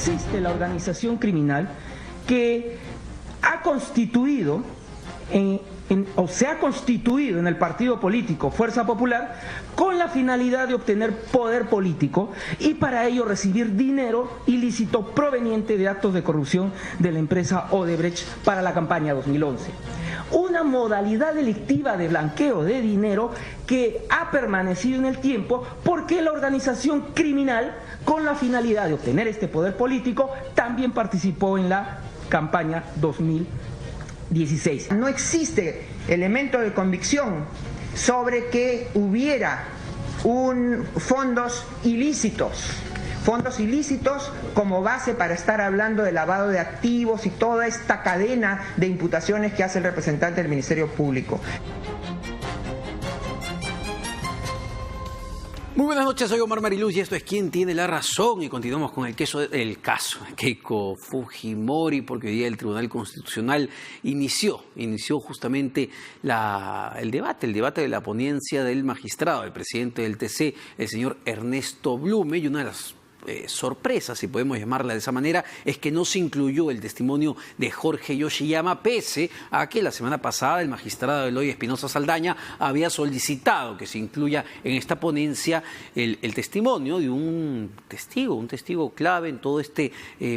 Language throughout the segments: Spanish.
existe la organización criminal que ha constituido o se ha constituido en el partido político Fuerza Popular con la finalidad de obtener poder político y para ello recibir dinero ilícito proveniente de actos de corrupción de la empresa Odebrecht para la campaña 2011. Una modalidad delictiva de blanqueo de dinero que ha permanecido en el tiempo porque la organización criminal, con la finalidad de obtener este poder político, también participó en la campaña 2016. No existe elemento de convicción sobre que hubiera fondos ilícitos como base para estar hablando de lavado de activos y toda esta cadena de imputaciones que hace el representante del Ministerio Público. Muy buenas noches, soy Omar Mariluz y esto es ¿Quién tiene la razón? Y continuamos con el caso de Keiko Fujimori, porque hoy día el Tribunal Constitucional inició justamente el debate de la ponencia del magistrado, el presidente del TC, el señor Ernesto Blume, y una de las sorpresa, si podemos llamarla de esa manera, es que no se incluyó el testimonio de Jorge Yoshiyama, pese a que la semana pasada el magistrado Eloy Espinosa Saldaña había solicitado que se incluya en esta ponencia el testimonio de un testigo clave en todo este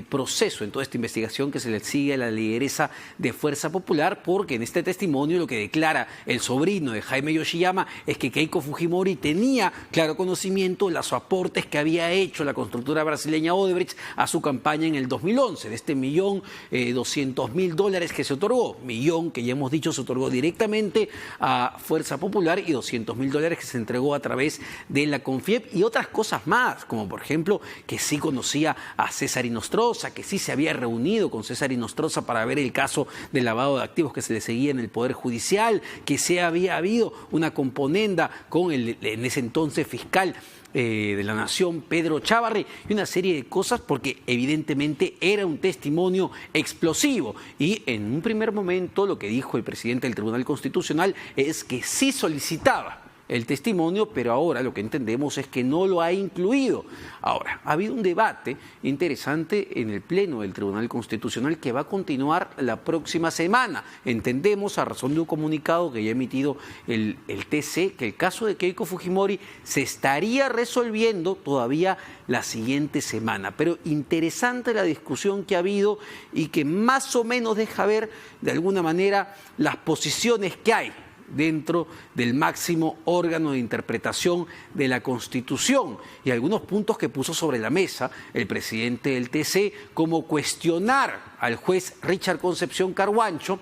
proceso, en toda esta investigación que se le sigue a la lideresa de Fuerza Popular, porque en este testimonio lo que declara el sobrino de Jaime Yoshiyama es que Keiko Fujimori tenía claro conocimiento de los aportes que había hecho la constructora brasileña Odebrecht a su campaña en el 2011, de este $1.200.000 que se otorgó, millón que ya hemos dicho se otorgó directamente a Fuerza Popular y $200.000 que se entregó a través de la Confiep y otras cosas más, como por ejemplo que sí conocía a César Inostroza, que sí se había reunido con César Inostroza para ver el caso del lavado de activos que se le seguía en el Poder Judicial, que sí había habido una componenda con en ese entonces fiscal de la Nación, Pedro Chávarri, y una serie de cosas, porque evidentemente era un testimonio explosivo. Y en un primer momento lo que dijo el presidente del Tribunal Constitucional es que sí solicitaba el testimonio, pero ahora lo que entendemos es que no lo ha incluido. Ahora, ha habido un debate interesante en el Pleno del Tribunal Constitucional que va a continuar la próxima semana. Entendemos, a razón de un comunicado que ya ha emitido el TC, que el caso de Keiko Fujimori se estaría resolviendo todavía la siguiente semana. Pero interesante la discusión que ha habido y que más o menos deja ver, de alguna manera, las posiciones que hay dentro del máximo órgano de interpretación de la Constitución y algunos puntos que puso sobre la mesa el presidente del TC, como cuestionar al juez Richard Concepción Carhuancho,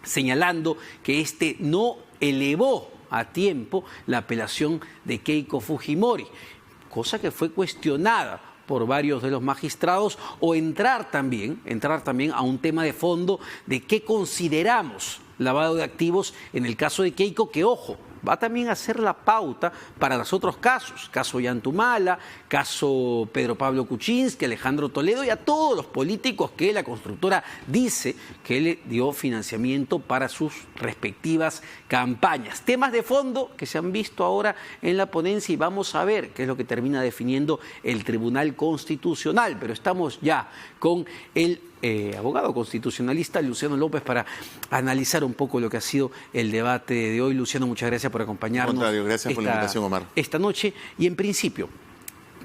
señalando que este no elevó a tiempo la apelación de Keiko Fujimori, cosa que fue cuestionada por varios de los magistrados, o entrar también a un tema de fondo de qué consideramos lavado de activos en el caso de Keiko, que ojo, va también a ser la pauta para los otros casos, caso Yantumala, caso Pedro Pablo Kuczynski, Alejandro Toledo y a todos los políticos que la constructora dice que le dio financiamiento para sus respectivas campañas. Temas de fondo que se han visto ahora en la ponencia y vamos a ver qué es lo que termina definiendo el Tribunal Constitucional, pero estamos ya con el abogado constitucionalista Luciano López para analizar un poco lo que ha sido el debate de hoy. Luciano, muchas gracias por acompañarnos. Al contrario, gracias por la invitación, Omar. Esta noche. Y en principio,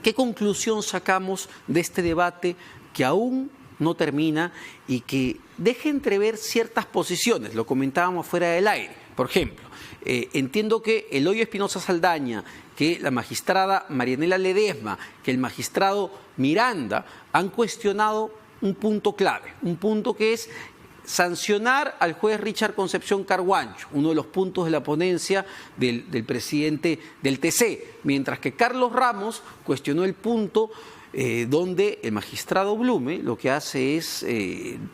¿qué conclusión sacamos de este debate que aún no termina y que deja entrever ciertas posiciones? Lo comentábamos fuera del aire. Por ejemplo, entiendo que Eloy Espinosa Saldaña, que la magistrada Marianela Ledesma, que el magistrado Miranda han cuestionado un punto clave, un punto que es sancionar al juez Richard Concepción Carhuancho, uno de los puntos de la ponencia del presidente del TC, mientras que Carlos Ramos cuestionó el punto donde el magistrado Blume lo que hace es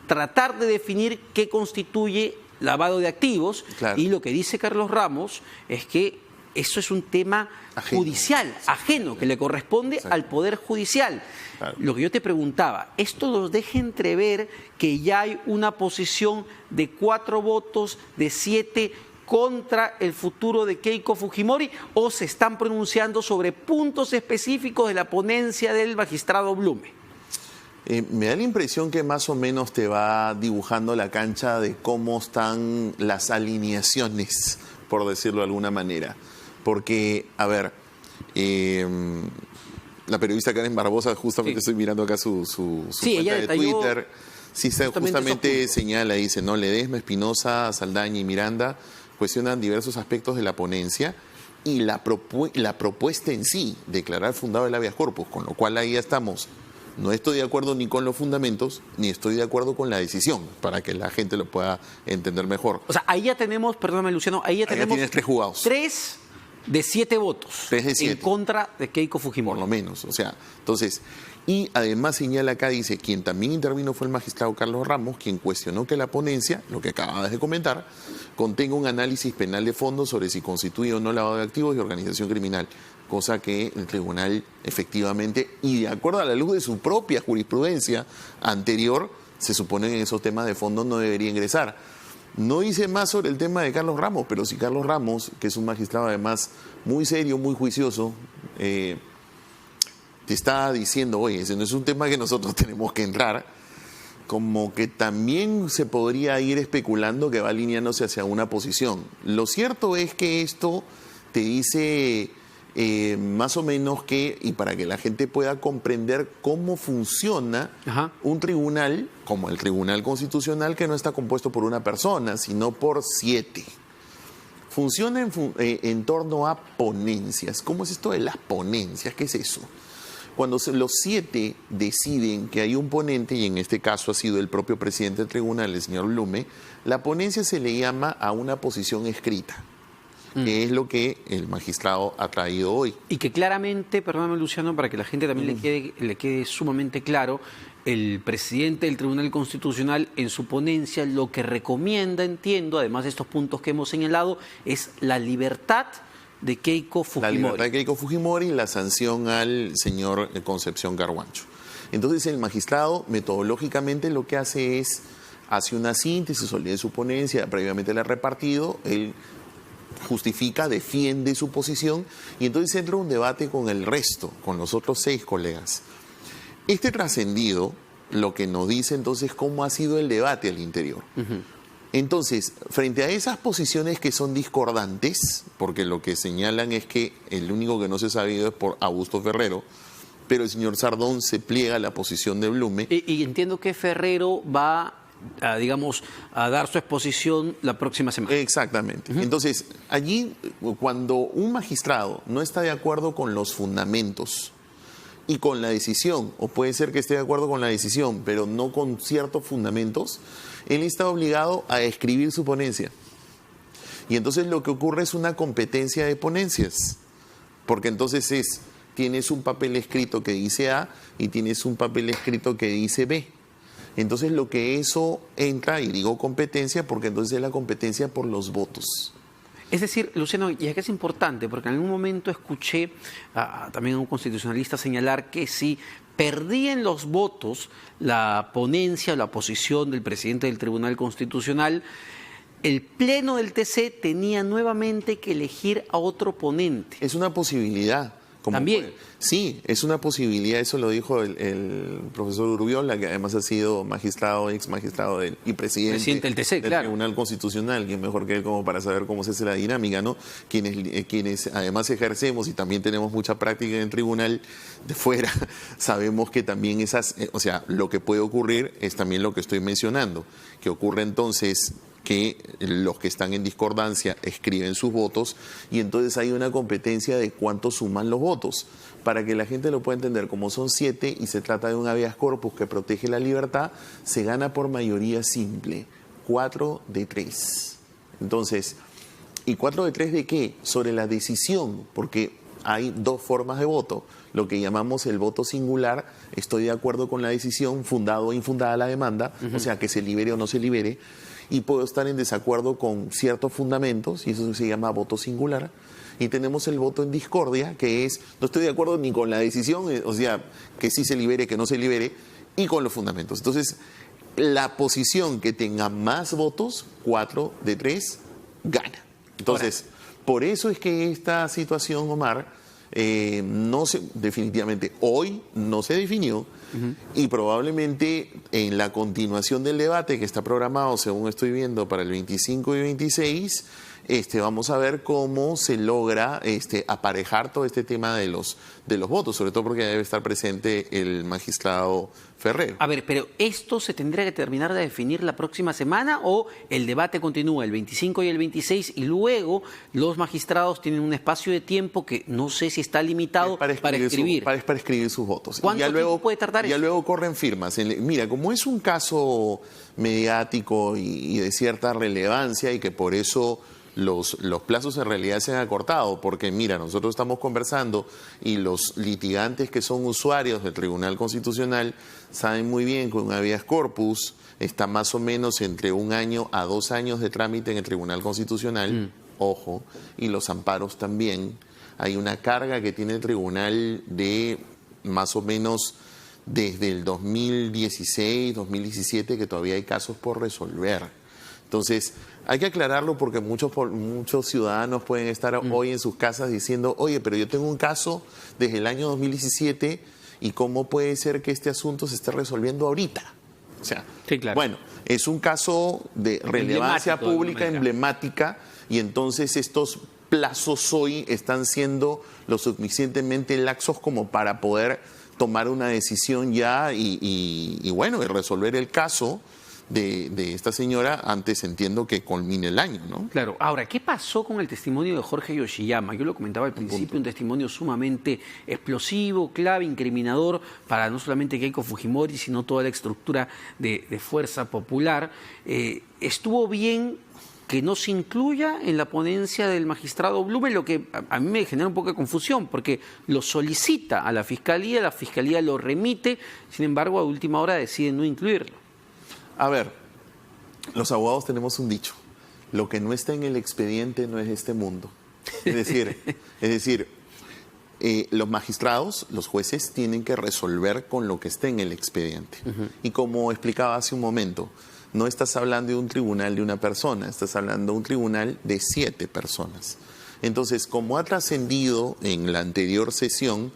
tratar de definir qué constituye lavado de activos, claro. Y lo que dice Carlos Ramos es que eso es un tema judicial, ajeno, que le corresponde al Poder Judicial. Claro. Lo que yo te preguntaba, ¿esto nos deja entrever que ya hay una posición de 4 votos, de 7 contra el futuro de Keiko Fujimori, o se están pronunciando sobre puntos específicos de la ponencia del magistrado Blume? Me da la impresión que más o menos te va dibujando la cancha de cómo están las alineaciones, por decirlo de alguna manera. Porque, a ver, la periodista Karen Barbosa, justamente estoy mirando acá su cuenta de Twitter. Sí, justamente señala, dice, ¿no? Ledesma, Espinosa, Saldaña y Miranda cuestionan diversos aspectos de la ponencia y la propuesta en sí, declarar fundado el habeas corpus, con lo cual ahí ya estamos. No estoy de acuerdo ni con los fundamentos, ni estoy de acuerdo con la decisión, para que la gente lo pueda entender mejor. O sea, ahí ya tenemos, perdóname Luciano, ahí ya tenemos tienes 3 jugados. 3 de 7 votos 3 de 7. en contra de Keiko Fujimori. Por lo menos, o sea, entonces, y además señala acá, dice, quien también intervino fue el magistrado Carlos Ramos, quien cuestionó que la ponencia, lo que acababas de comentar, contenga un análisis penal de fondo sobre si constituye o no lavado de activos y organización criminal, cosa que el tribunal efectivamente, y de acuerdo a la luz de su propia jurisprudencia anterior, se supone que en esos temas de fondo no debería ingresar. No dice más sobre el tema de Carlos Ramos, pero si Carlos Ramos, que es un magistrado además muy serio, muy juicioso, te está diciendo, oye, ese no es un tema que nosotros tenemos que entrar, como que también se podría ir especulando que va alineándose hacia una posición. Lo cierto es que esto te dice más o menos que, y para que la gente pueda comprender cómo funciona un tribunal, como el Tribunal Constitucional, que no está compuesto por una persona, sino por 7. Funciona en torno a ponencias. ¿Cómo es esto de las ponencias? ¿Qué es eso? Cuando los 7 deciden que hay un ponente, y en este caso ha sido el propio presidente del tribunal, el señor Blume, la ponencia se le llama a una posición escrita, que es lo que el magistrado ha traído hoy. Y que claramente, perdóname Luciano, para que la gente también le quede sumamente claro, el presidente del Tribunal Constitucional en su ponencia lo que recomienda, entiendo, además de estos puntos que hemos señalado, es la libertad de Keiko Fujimori. La libertad de Keiko Fujimori y la sanción al señor Concepción Carhuancho. Entonces el magistrado metodológicamente lo que hace es, hace una síntesis, de su ponencia, previamente la ha repartido, él justifica, defiende su posición y entonces entra un debate con el resto, con los otros 6 colegas. Este trascendido lo que nos dice entonces cómo ha sido el debate al interior. Entonces, frente a esas posiciones que son discordantes, porque lo que señalan es que el único que no se ha sabido es por Augusto Ferrero, pero el señor Sardón se pliega a la posición de Blume. Y entiendo que Ferrero va a dar su exposición la próxima semana. Exactamente. Entonces, allí, cuando un magistrado no está de acuerdo con los fundamentos y con la decisión, o puede ser que esté de acuerdo con la decisión, pero no con ciertos fundamentos, él está obligado a escribir su ponencia. Y entonces lo que ocurre es una competencia de ponencias, porque entonces tienes un papel escrito que dice A y tienes un papel escrito que dice B. Entonces lo que eso entra, y digo competencia, porque entonces es la competencia por los votos. Es decir, Luciano, y es que es importante, porque en algún momento escuché también a un constitucionalista señalar que si perdían los votos la ponencia o la posición del presidente del Tribunal Constitucional, el Pleno del TC tenía nuevamente que elegir a otro ponente. Es una posibilidad. También. Sí, es una posibilidad, eso lo dijo el profesor Urbiola, que además ha sido magistrado, ex magistrado y presidente del TC, del claro. Tribunal Constitucional, quien mejor que él como para saber cómo se hace la dinámica, ¿no? Quienes además ejercemos y también tenemos mucha práctica en el tribunal de fuera, sabemos que también o sea, lo que puede ocurrir es también lo que estoy mencionando, que ocurre entonces que los que están en discordancia escriben sus votos y entonces hay una competencia de cuánto suman los votos. Para que la gente lo pueda entender, como son 7 y se trata de un habeas corpus que protege la libertad, se gana por mayoría simple, 4 de 3. Entonces, ¿y 4 de 3 de qué? Sobre la decisión, porque hay 2 formas de voto. Lo que llamamos el voto singular, estoy de acuerdo con la decisión, fundada o infundada la demanda, o sea, que se libere o no se libere, y puedo estar en desacuerdo con ciertos fundamentos, y eso se llama voto singular. Y tenemos el voto en discordia, que es, no estoy de acuerdo ni con la decisión, o sea, que sí se libere, que no se libere, y con los fundamentos. Entonces, la posición que tenga más votos, 4 de 3, gana. Entonces, por eso es que esta situación, Omar, No sé, definitivamente hoy no se definió y probablemente en la continuación del debate que está programado, según estoy viendo, para el 25 y 26, vamos a ver cómo se logra aparejar todo este tema de los votos, sobre todo porque debe estar presente el magistrado Ferrer. A ver, pero ¿esto se tendría que terminar de definir la próxima semana o el debate continúa el 25 y el 26 y luego los magistrados tienen un espacio de tiempo que no sé si está limitado para escribir? Para escribir sus votos. ¿Cuánto tiempo puede tardar eso? Ya luego corren firmas. Mira, como es un caso mediático y de cierta relevancia y que por eso los plazos en realidad se han acortado, porque mira, nosotros estamos conversando y los litigantes que son usuarios del Tribunal Constitucional saben muy bien que un habeas corpus está más o menos entre 1 año a 2 años de trámite en el Tribunal Constitucional, ojo, y los amparos también. Hay una carga que tiene el tribunal de más o menos desde el 2016, 2017, que todavía hay casos por resolver. Entonces, hay que aclararlo porque muchos ciudadanos pueden estar hoy en sus casas diciendo, oye, pero yo tengo un caso desde el año 2017 y ¿cómo puede ser que este asunto se esté resolviendo ahorita? O sea, sí, claro. Bueno, es un caso de relevancia pública, emblemática, y entonces estos plazos hoy están siendo lo suficientemente laxos como para poder tomar una decisión ya y bueno, y resolver el caso de esta señora antes, entiendo, que culmine el año, ¿no? Claro. Ahora, ¿qué pasó con el testimonio de Jorge Yoshiyama? Yo lo comentaba al principio, un testimonio sumamente explosivo, clave, incriminador para no solamente Keiko Fujimori, sino toda la estructura de Fuerza Popular. ¿Estuvo bien que no se incluya en la ponencia del magistrado Blume? Lo que a mí me genera un poco de confusión, porque lo solicita a la Fiscalía lo remite, sin embargo, a última hora decide no incluirlo. A ver, los abogados tenemos un dicho: lo que no está en el expediente no es este mundo. Es decir, los magistrados, los jueces, tienen que resolver con lo que esté en el expediente. Y como explicaba hace un momento, no estás hablando de un tribunal de una persona, estás hablando de un tribunal de 7 personas. Entonces, como ha trascendido en la anterior sesión,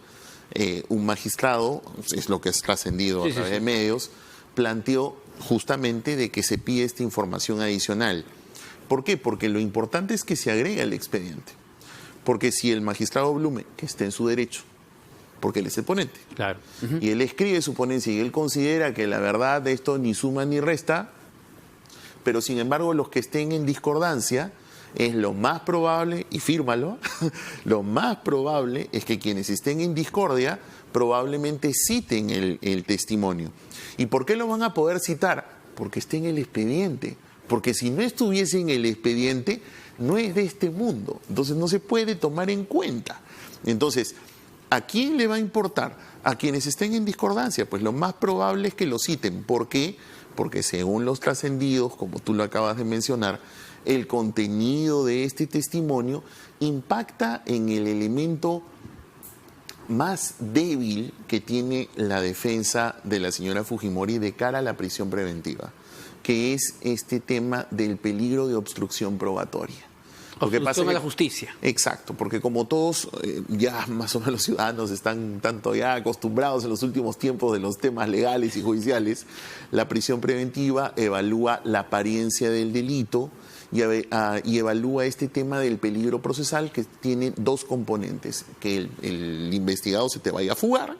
un magistrado, es lo que es trascendido a través de medios, planteó justamente de que se pide esta información adicional. ¿Por qué? Porque lo importante es que se agregue al expediente. Porque si el magistrado Blume, que está en su derecho, porque él es el ponente, claro, y él escribe su ponencia y él considera que la verdad de esto ni suma ni resta, pero sin embargo los que estén en discordancia, es lo más probable, y fírmalo, lo más probable es que quienes estén en discordia probablemente citen el testimonio. ¿Y por qué lo van a poder citar? Porque está en el expediente. Porque si no estuviese en el expediente, no es de este mundo. Entonces no se puede tomar en cuenta. Entonces, ¿a quién le va a importar? A quienes estén en discordancia. Pues lo más probable es que lo citen. ¿Por qué? Porque según los trascendidos, como tú lo acabas de mencionar, el contenido de este testimonio impacta en el elemento más débil que tiene la defensa de la señora Fujimori de cara a la prisión preventiva, que es este tema del peligro de obstrucción probatoria. Obstrucción a la justicia. Exacto, porque como todos ya más o menos los ciudadanos están tanto ya acostumbrados en los últimos tiempos de los temas legales y judiciales, la prisión preventiva evalúa la apariencia del delito y evalúa este tema del peligro procesal, que tiene 2 componentes: que el investigado se te vaya a fugar,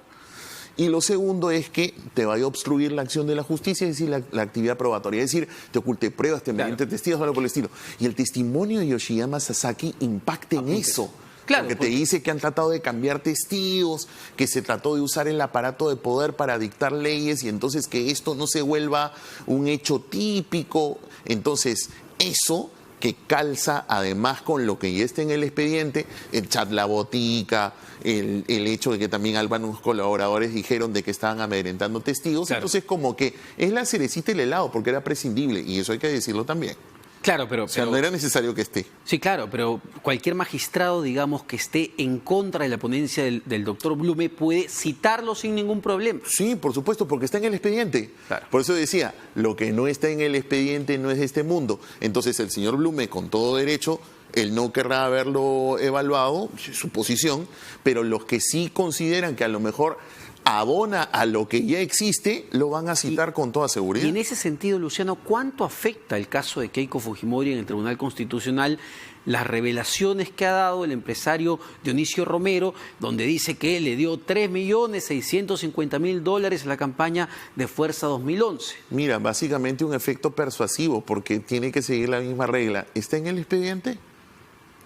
y lo segundo es que te vaya a obstruir la acción de la justicia, es decir, la actividad probatoria, es decir, te oculte pruebas, te mediante testigos o algo por el estilo. Y el testimonio de Yoshiyama Sasaki impacta en eso. Claro, porque te dice que han tratado de cambiar testigos, que se trató de usar el aparato de poder para dictar leyes y entonces que esto no se vuelva un hecho típico. Entonces, eso que calza además con lo que ya está en el expediente, el chat La Botica, el hecho de que también algunos colaboradores dijeron de que estaban amedrentando testigos. Claro. Entonces como que es la cerecita y el helado, porque era prescindible, y eso hay que decirlo también. Claro, o sea, no era necesario que esté. Sí, claro, pero cualquier magistrado, digamos, que esté en contra de la ponencia del doctor Blume puede citarlo sin ningún problema. Sí, por supuesto, porque está en el expediente. Claro. Por eso decía, lo que no está en el expediente no es de este mundo. Entonces el señor Blume, con todo derecho, él no querrá haberlo evaluado, es su posición, pero los que sí consideran que a lo mejor abona a lo que ya existe, lo van a citar con toda seguridad. Y en ese sentido, Luciano, ¿cuánto afecta el caso de Keiko Fujimori en el Tribunal Constitucional? Las revelaciones que ha dado el empresario Dionisio Romero, donde dice que le dio $3.650.000 a la campaña de Fuerza 2011. Mira, básicamente un efecto persuasivo, porque tiene que seguir la misma regla. ¿Está en el expediente?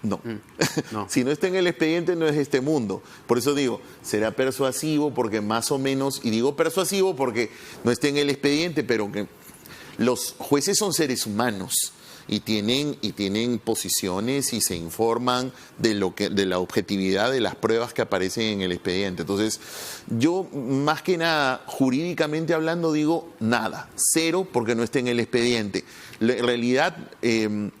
No. No. Si no está en el expediente, no es este mundo. Por eso digo, será persuasivo porque más o menos, y digo persuasivo porque no está en el expediente, pero que los jueces son seres humanos y tienen posiciones y se informan de la objetividad de las pruebas que aparecen en el expediente. Entonces, yo más que nada, jurídicamente hablando, digo nada, cero, porque no está en el expediente. En realidad, el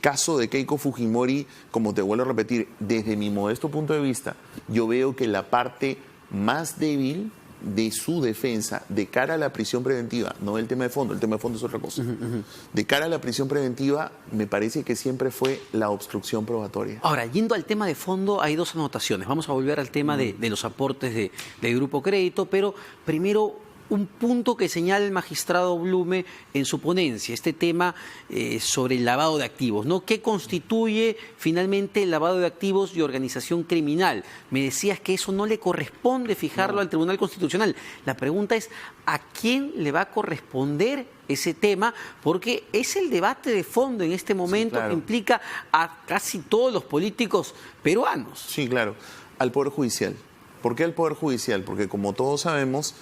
caso de Keiko Fujimori, como te vuelvo a repetir, desde mi modesto punto de vista, yo veo que la parte más débil de su defensa de cara a la prisión preventiva, no el tema de fondo, el tema de fondo es otra cosa, de cara a la prisión preventiva, me parece que siempre fue la obstrucción probatoria. Ahora, yendo al tema de fondo, hay dos anotaciones. Vamos a volver al tema de los aportes del Grupo Crédito, pero primero un punto que señala el magistrado Blume en su ponencia, este tema sobre el lavado de activos, ¿no? ¿Qué constituye finalmente el lavado de activos y organización criminal? Me decías que eso no le corresponde fijarlo al Tribunal Constitucional. La pregunta es, ¿a quién le va a corresponder ese tema? Porque es el debate de fondo en este momento, sí, claro, que implica a casi todos los políticos peruanos. Sí, claro. Al Poder Judicial. ¿Por qué al Poder Judicial? Porque como todos sabemos,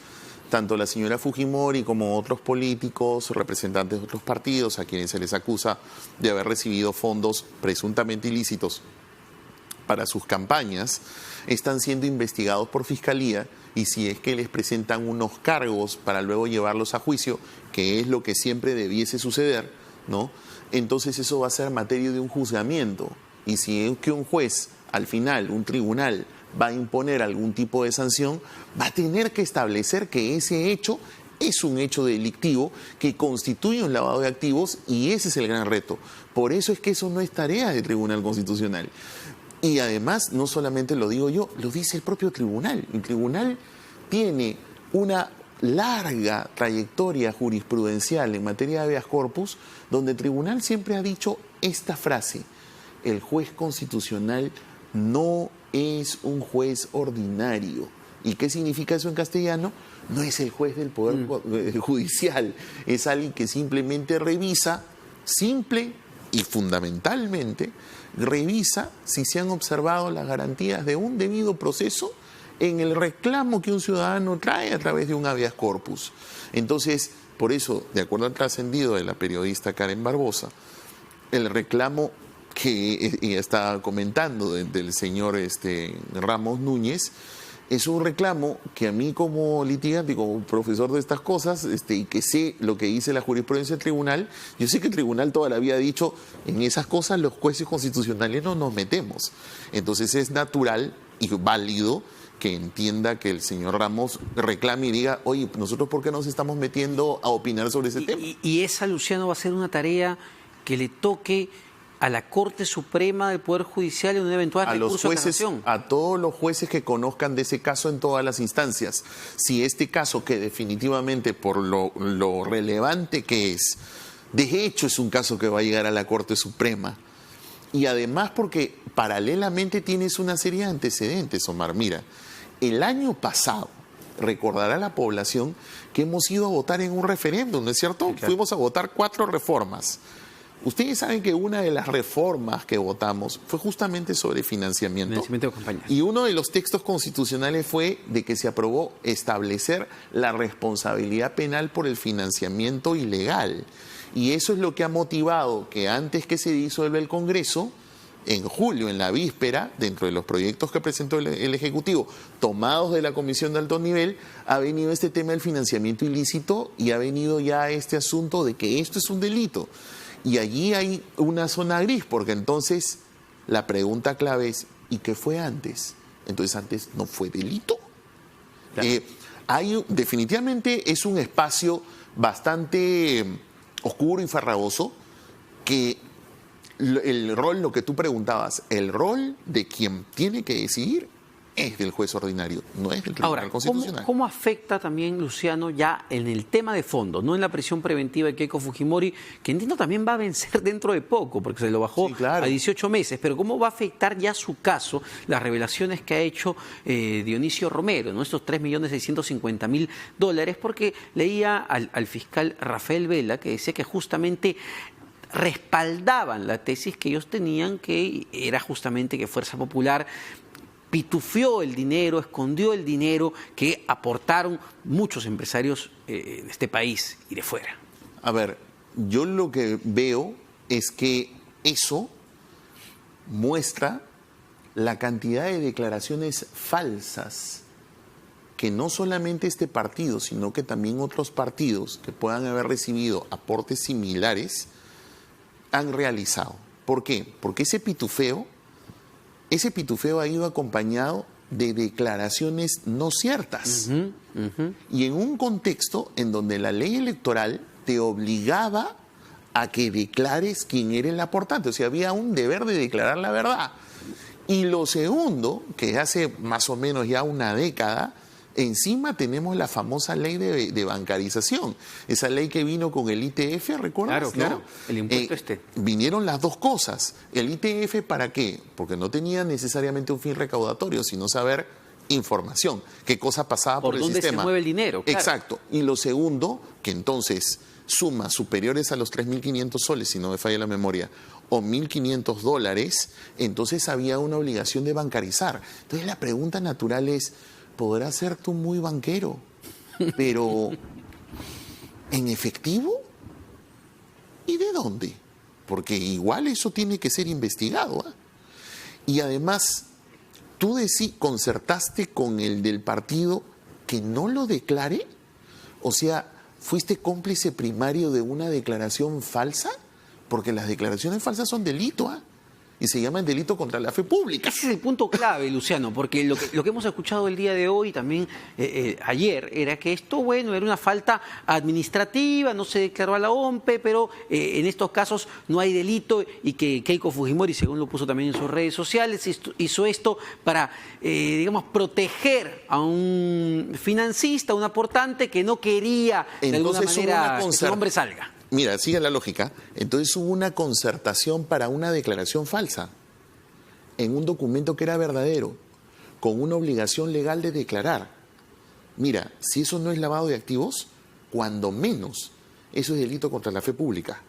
tanto la señora Fujimori como otros políticos, representantes de otros partidos, a quienes se les acusa de haber recibido fondos presuntamente ilícitos para sus campañas, están siendo investigados por Fiscalía, y si es que les presentan unos cargos para luego llevarlos a juicio, que es lo que siempre debiese suceder, ¿no? Entonces eso va a ser materia de un juzgamiento. Y si es que un juez, al final, un tribunal, va a imponer algún tipo de sanción, va a tener que establecer que ese hecho es un hecho delictivo que constituye un lavado de activos, y ese es el gran reto. Por eso es que eso no es tarea del Tribunal Constitucional. Y además, no solamente lo digo yo, lo dice el propio tribunal. El tribunal tiene una larga trayectoria jurisprudencial en materia de habeas corpus, donde el tribunal siempre ha dicho esta frase: el juez constitucional no es un juez ordinario. ¿Y qué significa eso en castellano? No es el juez del Poder Judicial, es alguien que simplemente revisa, simple y fundamentalmente, revisa si se han observado las garantías de un debido proceso en el reclamo que un ciudadano trae a través de un habeas corpus. Entonces, por eso, de acuerdo al trascendido de la periodista Karen Barbosa, el reclamo que ella está comentando del señor Ramos Núñez es un reclamo que a mí, como litigante y como profesor de estas cosas, y que sé lo que dice la jurisprudencia del tribunal, yo sé que el tribunal toda la vida ha dicho: en esas cosas los jueces constitucionales no nos metemos. Entonces es natural y válido que entienda que el señor Ramos reclame y diga: oye, ¿nosotros por qué nos estamos metiendo a opinar sobre ese tema? Y esa, Luciano, va a ser una tarea que le toque a la Corte Suprema del Poder Judicial en un eventual recurso de casación. A todos los jueces que conozcan de ese caso en todas las instancias. Si este caso, que definitivamente por lo relevante que es, de hecho es un caso que va a llegar a la Corte Suprema, y además porque paralelamente tienes una serie de antecedentes, Omar. Mira, el año pasado, recordará la población que hemos ido a votar en un referéndum, ¿no es cierto? Sí, claro. Fuimos a votar 4 reformas. Ustedes saben que una de las reformas que votamos fue justamente sobre financiamiento. Financiamiento de campañas. Y uno de los textos constitucionales fue de que se aprobó establecer la responsabilidad penal por el financiamiento ilegal. Y eso es lo que ha motivado que antes que se disuelva el Congreso, en julio, en la víspera, dentro de los proyectos que presentó el Ejecutivo, tomados de la Comisión de Alto Nivel, ha venido este tema del financiamiento ilícito y ha venido ya este asunto de que esto es un delito. Y allí hay una zona gris, porque entonces la pregunta clave es: ¿y qué fue antes? Entonces, ¿antes no fue delito? Claro. Definitivamente es un espacio bastante oscuro y farragoso que el rol, lo que tú preguntabas, el rol de quien tiene que decidir es del juez ordinario, no es del Tribunal Ahora, Constitucional. ¿cómo afecta también, Luciano, ya en el tema de fondo, no en la prisión preventiva de Keiko Fujimori, que entiendo también va a vencer dentro de poco, porque se lo bajó Sí, claro. a 18 meses, pero cómo va a afectar ya su caso, las revelaciones que ha hecho Dionisio Romero, ¿no? Estos $3.650.000, porque leía al fiscal Rafael Vela que decía que justamente respaldaban la tesis que ellos tenían, que era justamente que Fuerza Popular pitufió el dinero, escondió el dinero que aportaron muchos empresarios de este país y de fuera. A ver, yo lo que veo es que eso muestra la cantidad de declaraciones falsas que no solamente este partido, sino que también otros partidos que puedan haber recibido aportes similares han realizado. ¿Por qué? Porque ese pitufeo ha ido acompañado de declaraciones no ciertas. Y en un contexto en donde la ley electoral te obligaba a que declares quién era el aportante. O sea, había un deber de declarar la verdad. Y lo segundo, que hace más o menos ya una década, encima tenemos la famosa ley de bancarización. Esa ley que vino con el ITF, ¿recuerdas? Claro, ¿no? el impuesto Vinieron las dos cosas. El ITF, ¿para qué? Porque no tenía necesariamente un fin recaudatorio, sino saber información. ¿Qué cosa pasaba por el sistema? ¿Por dónde se mueve el dinero? Claro. Exacto. Y lo segundo, que entonces sumas superiores a los 3.500 soles, si no me falla la memoria, o $1.500, entonces había una obligación de bancarizar. Entonces la pregunta natural es, podrás ser tú muy banquero, pero ¿en efectivo? ¿Y de dónde? Porque igual eso tiene que ser investigado. Y además, tú concertaste con el del partido que no lo declare. O sea, ¿fuiste cómplice primario de una declaración falsa? Porque las declaraciones falsas son delito, y se llama el delito contra la fe pública. Ese es el punto clave, Luciano, porque lo que hemos escuchado el día de hoy, también ayer, era que esto, bueno, era una falta administrativa, no se declaró a la OMPE, pero en estos casos no hay delito, y que Keiko Fujimori, según lo puso también en sus redes sociales, hizo esto para, digamos, proteger a un financista, a un aportante que no quería, de alguna manera, que su nombre salga. Mira, sigue la lógica. Entonces hubo una concertación para una declaración falsa en un documento que era verdadero, con una obligación legal de declarar. Mira, si eso no es lavado de activos, cuando menos, eso es delito contra la fe pública.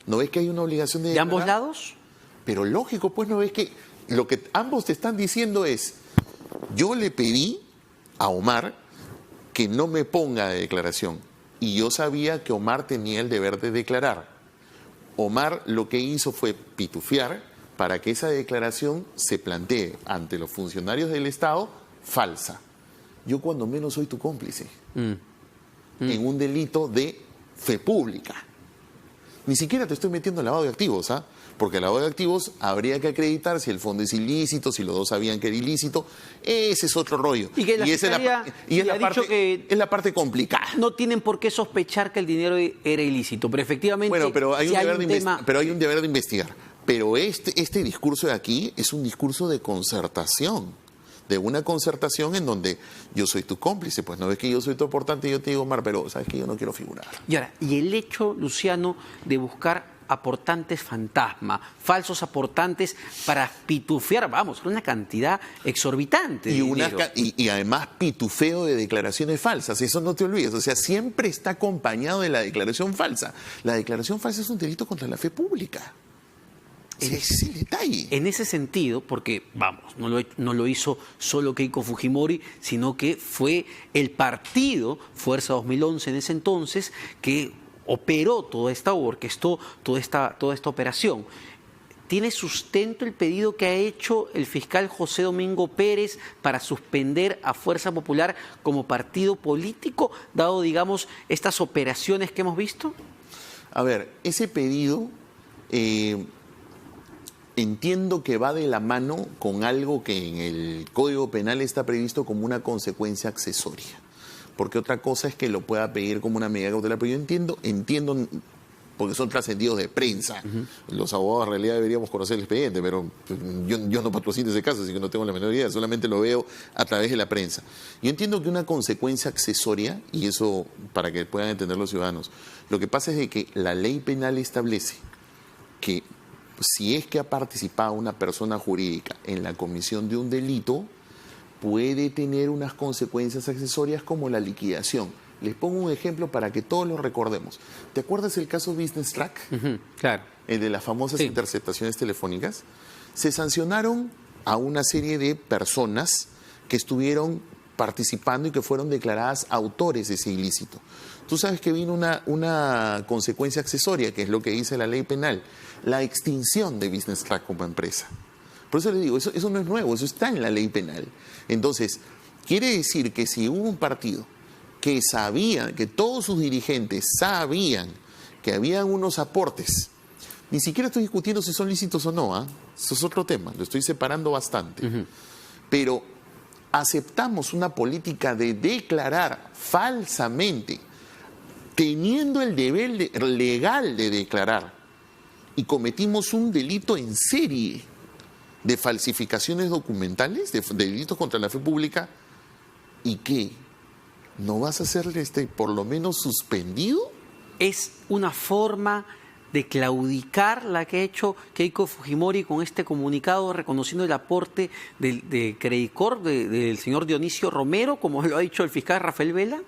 ¿No ves que hay una obligación de declarar? ¿De ambos lados? Pero lógico, pues, ¿no ves que lo que ambos te están diciendo es, yo le pedí a Omar que no me ponga de declaración? Y yo sabía que Omar tenía el deber de declarar. Omar lo que hizo fue pitufiar para que esa declaración se plantee ante los funcionarios del Estado falsa. Yo cuando menos soy tu cómplice en un delito de fe pública. Ni siquiera te estoy metiendo en lavado de activos, porque el lavado de activos habría que acreditar si el fondo es ilícito, si los dos sabían que era ilícito. Ese es otro rollo. Y que la Fiscalía es la parte complicada. No tienen por qué sospechar que el dinero era ilícito, pero efectivamente... Bueno, pero hay un deber de investigar. Pero este discurso de aquí es un discurso de concertación. De una concertación en donde yo soy tu cómplice. Pues no ves que yo soy tu aportante y yo te digo, Omar, pero sabes que yo no quiero figurar. Y el hecho, Luciano, de buscar aportantes fantasma, falsos aportantes para pitufiar, vamos, una cantidad exorbitante de dinero. Y además pitufeo de declaraciones falsas, eso no te olvides, o sea, siempre está acompañado de la declaración falsa. La declaración falsa es un delito contra la fe pública. Ese es el detalle. En ese sentido, porque, vamos, no lo hizo solo Keiko Fujimori, sino que fue el partido, Fuerza 2011 en ese entonces, que operó toda esta, orquestó toda esta operación. ¿Tiene sustento el pedido que ha hecho el fiscal José Domingo Pérez para suspender a Fuerza Popular como partido político, dado, digamos, estas operaciones que hemos visto? A ver, ese pedido... entiendo que va de la mano con algo que en el Código Penal está previsto como una consecuencia accesoria. Porque otra cosa es que lo pueda pedir como una medida cautelar. Pero yo entiendo porque son trascendidos de prensa. Los abogados en realidad deberíamos conocer el expediente, pero yo no patrocino ese caso, así que no tengo la menor idea, solamente lo veo a través de la prensa. Yo entiendo que una consecuencia accesoria, y eso para que puedan entender los ciudadanos, lo que pasa es de que la ley penal establece que si es que ha participado una persona jurídica en la comisión de un delito, puede tener unas consecuencias accesorias como la liquidación. Les pongo un ejemplo para que todos lo recordemos. ¿Te acuerdas el caso Business Track? Claro. El de las famosas interceptaciones telefónicas. Se sancionaron a una serie de personas que estuvieron participando y que fueron declaradas autores de ese ilícito. Tú sabes que vino una consecuencia accesoria, que es lo que dice la ley penal, la extinción de Business Track como empresa. Por eso les digo, eso no es nuevo, eso está en la ley penal. Entonces, quiere decir que si hubo un partido que sabía, que todos sus dirigentes sabían que habían unos aportes, ni siquiera estoy discutiendo si son lícitos o no, eso es otro tema, lo estoy separando bastante, pero aceptamos una política de declarar falsamente, teniendo el deber legal de declarar, y cometimos un delito en serie de falsificaciones documentales, de delitos contra la fe pública, ¿y qué? ¿No vas a ser por lo menos suspendido? Es una forma de claudicar la que ha hecho Keiko Fujimori con este comunicado reconociendo el aporte de Credit Corp del señor Dionisio Romero, como lo ha dicho el fiscal Rafael Vela.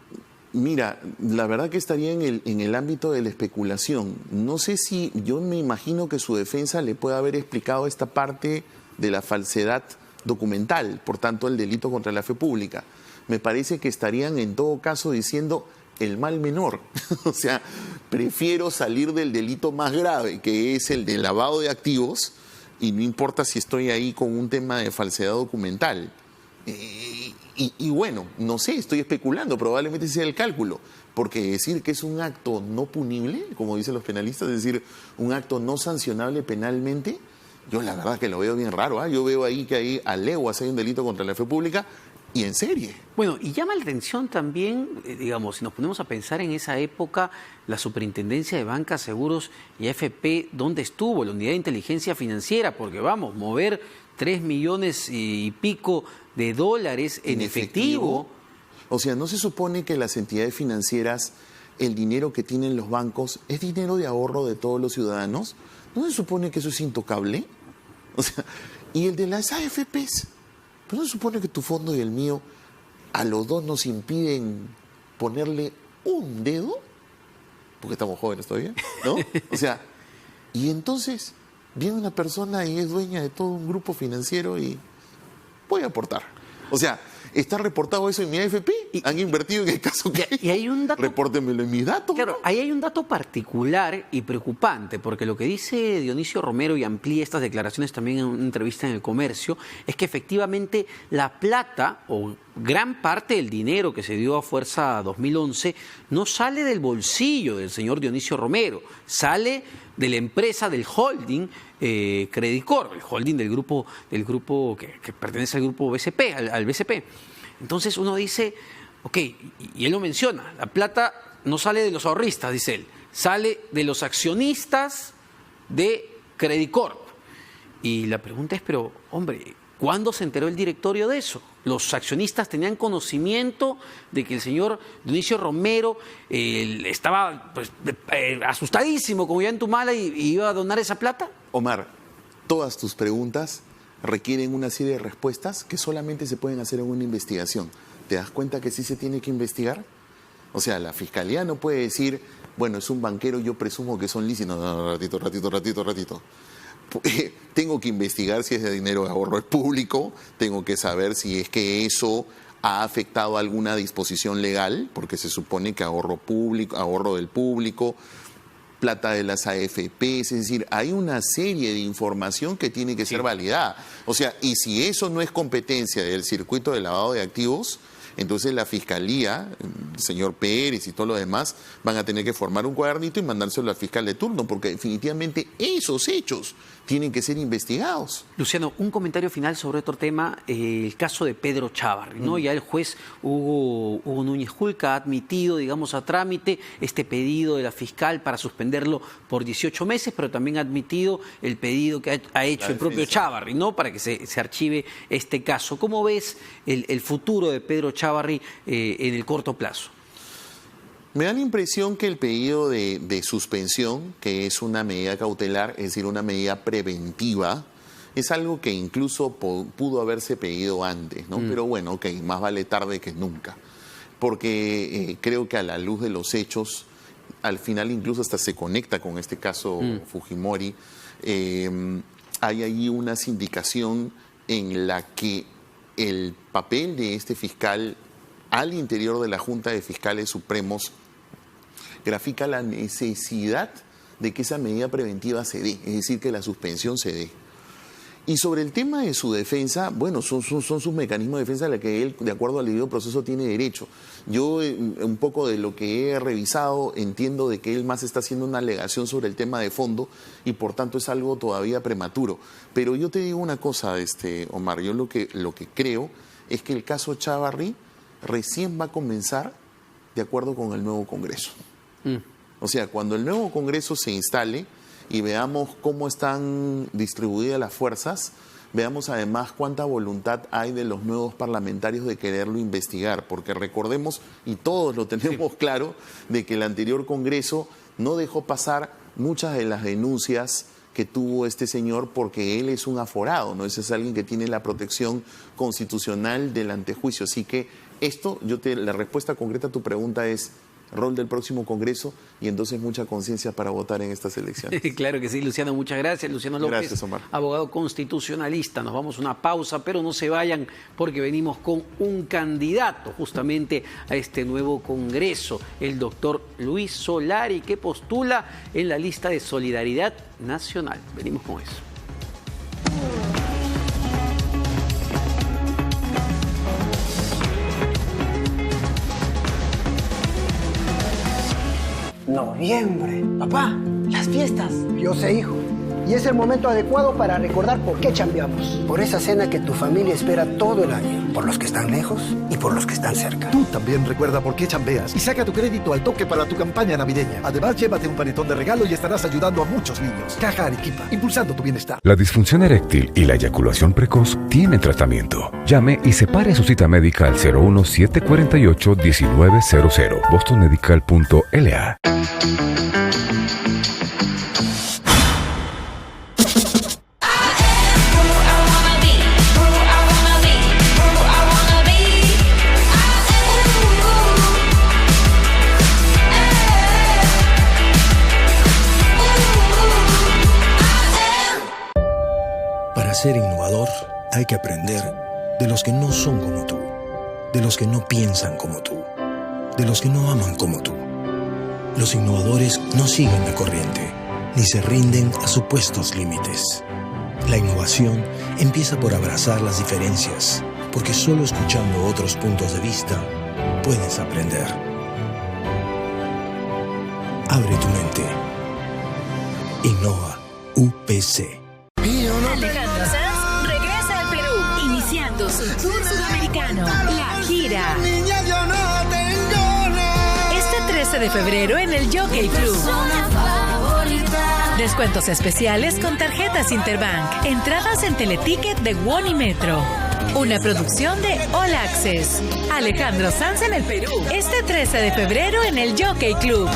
Mira, la verdad que estaría en el ámbito de la especulación. No sé si, yo me imagino que su defensa le puede haber explicado esta parte de la falsedad documental, por tanto el delito contra la fe pública. Me parece que estarían en todo caso diciendo el mal menor. O sea, prefiero salir del delito más grave, que es el de lavado de activos, y no importa si estoy ahí con un tema de falsedad documental. Y bueno, no sé, estoy especulando, probablemente sea el cálculo, porque decir que es un acto no punible, como dicen los penalistas, es decir, un acto no sancionable penalmente, yo la verdad que lo veo bien raro. Yo veo ahí que ahí a leguas hay un delito contra la fe pública y en serie. Bueno, y llama la atención también, digamos, si nos ponemos a pensar en esa época, la Superintendencia de Banca, Seguros y AFP, ¿dónde estuvo? La Unidad de Inteligencia Financiera, porque vamos, mover 3 millones y pico de dólares en efectivo. O sea, ¿no se supone que las entidades financieras, el dinero que tienen los bancos, es dinero de ahorro de todos los ciudadanos? ¿No se supone que eso es intocable? O sea, y el de las AFPs, ¿pero no se supone que tu fondo y el mío a los dos nos impiden ponerle un dedo? Porque estamos jóvenes todavía, ¿no? O sea, y entonces viene una persona y es dueña de todo un grupo financiero y voy a aportar. O sea, está reportado eso en mi AFP, han invertido en el caso que y hay un dato, repórtenmelo en mis datos. Claro, ahí hay un dato particular y preocupante, porque lo que dice Dionisio Romero, y amplía estas declaraciones también en una entrevista en El Comercio, es que efectivamente la plata o gran parte del dinero que se dio a Fuerza 2011 no sale del bolsillo del señor Dionisio Romero, sale de la empresa, del holding Credit Corp, el holding del grupo que pertenece al grupo BCP, al BCP. Entonces uno dice, ok, y él lo menciona, la plata no sale de los ahorristas, dice él, sale de los accionistas de Credit Corp. Y la pregunta es, pero hombre, ¿cuándo se enteró el directorio de eso? Los accionistas tenían conocimiento de que el señor Dionisio Romero estaba asustadísimo con Ollantumala y iba a donar esa plata. Omar, todas tus preguntas requieren una serie de respuestas que solamente se pueden hacer en una investigación. ¿Te das cuenta que sí se tiene que investigar? O sea, la fiscalía no puede decir, bueno, es un banquero, yo presumo que son lícitos. No, ratito. Tengo que investigar si ese dinero de ahorro es público, tengo que saber si es que eso ha afectado alguna disposición legal, porque se supone que ahorro del público, plata de las AFPs, es decir, hay una serie de información que tiene que ser validada. O sea, y si eso no es competencia del circuito de lavado de activos, Entonces la Fiscalía, el señor Pérez y todo lo demás, van a tener que formar un cuadernito y mandárselo al fiscal de turno, porque definitivamente esos hechos tienen que ser investigados. Luciano, un comentario final sobre otro tema, el caso de Pedro Chávarri, ¿no? Ya el juez Hugo Núñez Julca ha admitido, digamos, a trámite este pedido de la fiscal para suspenderlo por 18 meses, pero también ha admitido el pedido que ha hecho el propio Chávarri, ¿no? Para que se archive este caso. ¿Cómo ves el futuro de Pedro Chávarri en el corto plazo? Me da la impresión que el pedido de suspensión, que es una medida cautelar, es decir, una medida preventiva, es algo que incluso pudo haberse pedido antes, ¿no? Pero bueno, ok, más vale tarde que nunca. Porque creo que a la luz de los hechos, al final incluso hasta se conecta con este caso Fujimori, hay ahí una sindicación en la que el papel de este fiscal al interior de la Junta de Fiscales Supremos grafica la necesidad de que esa medida preventiva se dé, es decir, que la suspensión se dé. Y sobre el tema de su defensa, bueno, son sus mecanismos de defensa a los que él, de acuerdo al debido proceso, tiene derecho. Yo, un poco de lo que he revisado, entiendo de que él más está haciendo una alegación sobre el tema de fondo y por tanto es algo todavía prematuro. Pero yo te digo una cosa, Omar, yo lo que creo es que el caso Chávarri recién va a comenzar de acuerdo con el nuevo Congreso. O sea, cuando el nuevo Congreso se instale y veamos cómo están distribuidas las fuerzas, veamos además cuánta voluntad hay de los nuevos parlamentarios de quererlo investigar, porque recordemos, y todos lo tenemos claro, de que el anterior Congreso no dejó pasar muchas de las denuncias que tuvo este señor porque él es un aforado, ¿no? Ese es alguien que tiene la protección constitucional del antejuicio. Así que la respuesta concreta a tu pregunta es rol del próximo Congreso y entonces mucha conciencia para votar en estas elecciones. Claro que sí, Luciano, muchas gracias. Luciano López, gracias, Omar. Abogado constitucionalista. Nos vamos a una pausa, pero no se vayan porque venimos con un candidato justamente a este nuevo Congreso, el doctor Luis Solari, que postula en la lista de Solidaridad Nacional. Venimos con eso. Noviembre. Papá, las fiestas. Yo sé, hijo. Y es el momento adecuado para recordar por qué chambeamos. Por esa cena que tu familia espera todo el año. Por los que están lejos y por los que están cerca. Tú también recuerda por qué chambeas y saca tu crédito al toque para tu campaña navideña. Además, llévate un panetón de regalo y estarás ayudando a muchos niños. Caja Arequipa, impulsando tu bienestar. La disfunción eréctil y la eyaculación precoz tienen tratamiento. Llame y separe su cita médica al 01748-1900. bostonmedical.la. Para ser innovador hay que aprender de los que no son como tú, de los que no piensan como tú, de los que no aman como tú. Los innovadores no siguen la corriente, ni se rinden a supuestos límites. La innovación empieza por abrazar las diferencias, porque solo escuchando otros puntos de vista puedes aprender. Abre tu mente. Innova UPC. Alejandro Sanz regresa al Perú, iniciando su tour sudamericano, La Gira. Este 13 de febrero en el Jockey Club. Descuentos especiales con tarjetas Interbank. Entradas en Teleticket de One y Metro. Una producción de All Access. Alejandro Sanz en el Perú. Este 13 de febrero en el Jockey Club.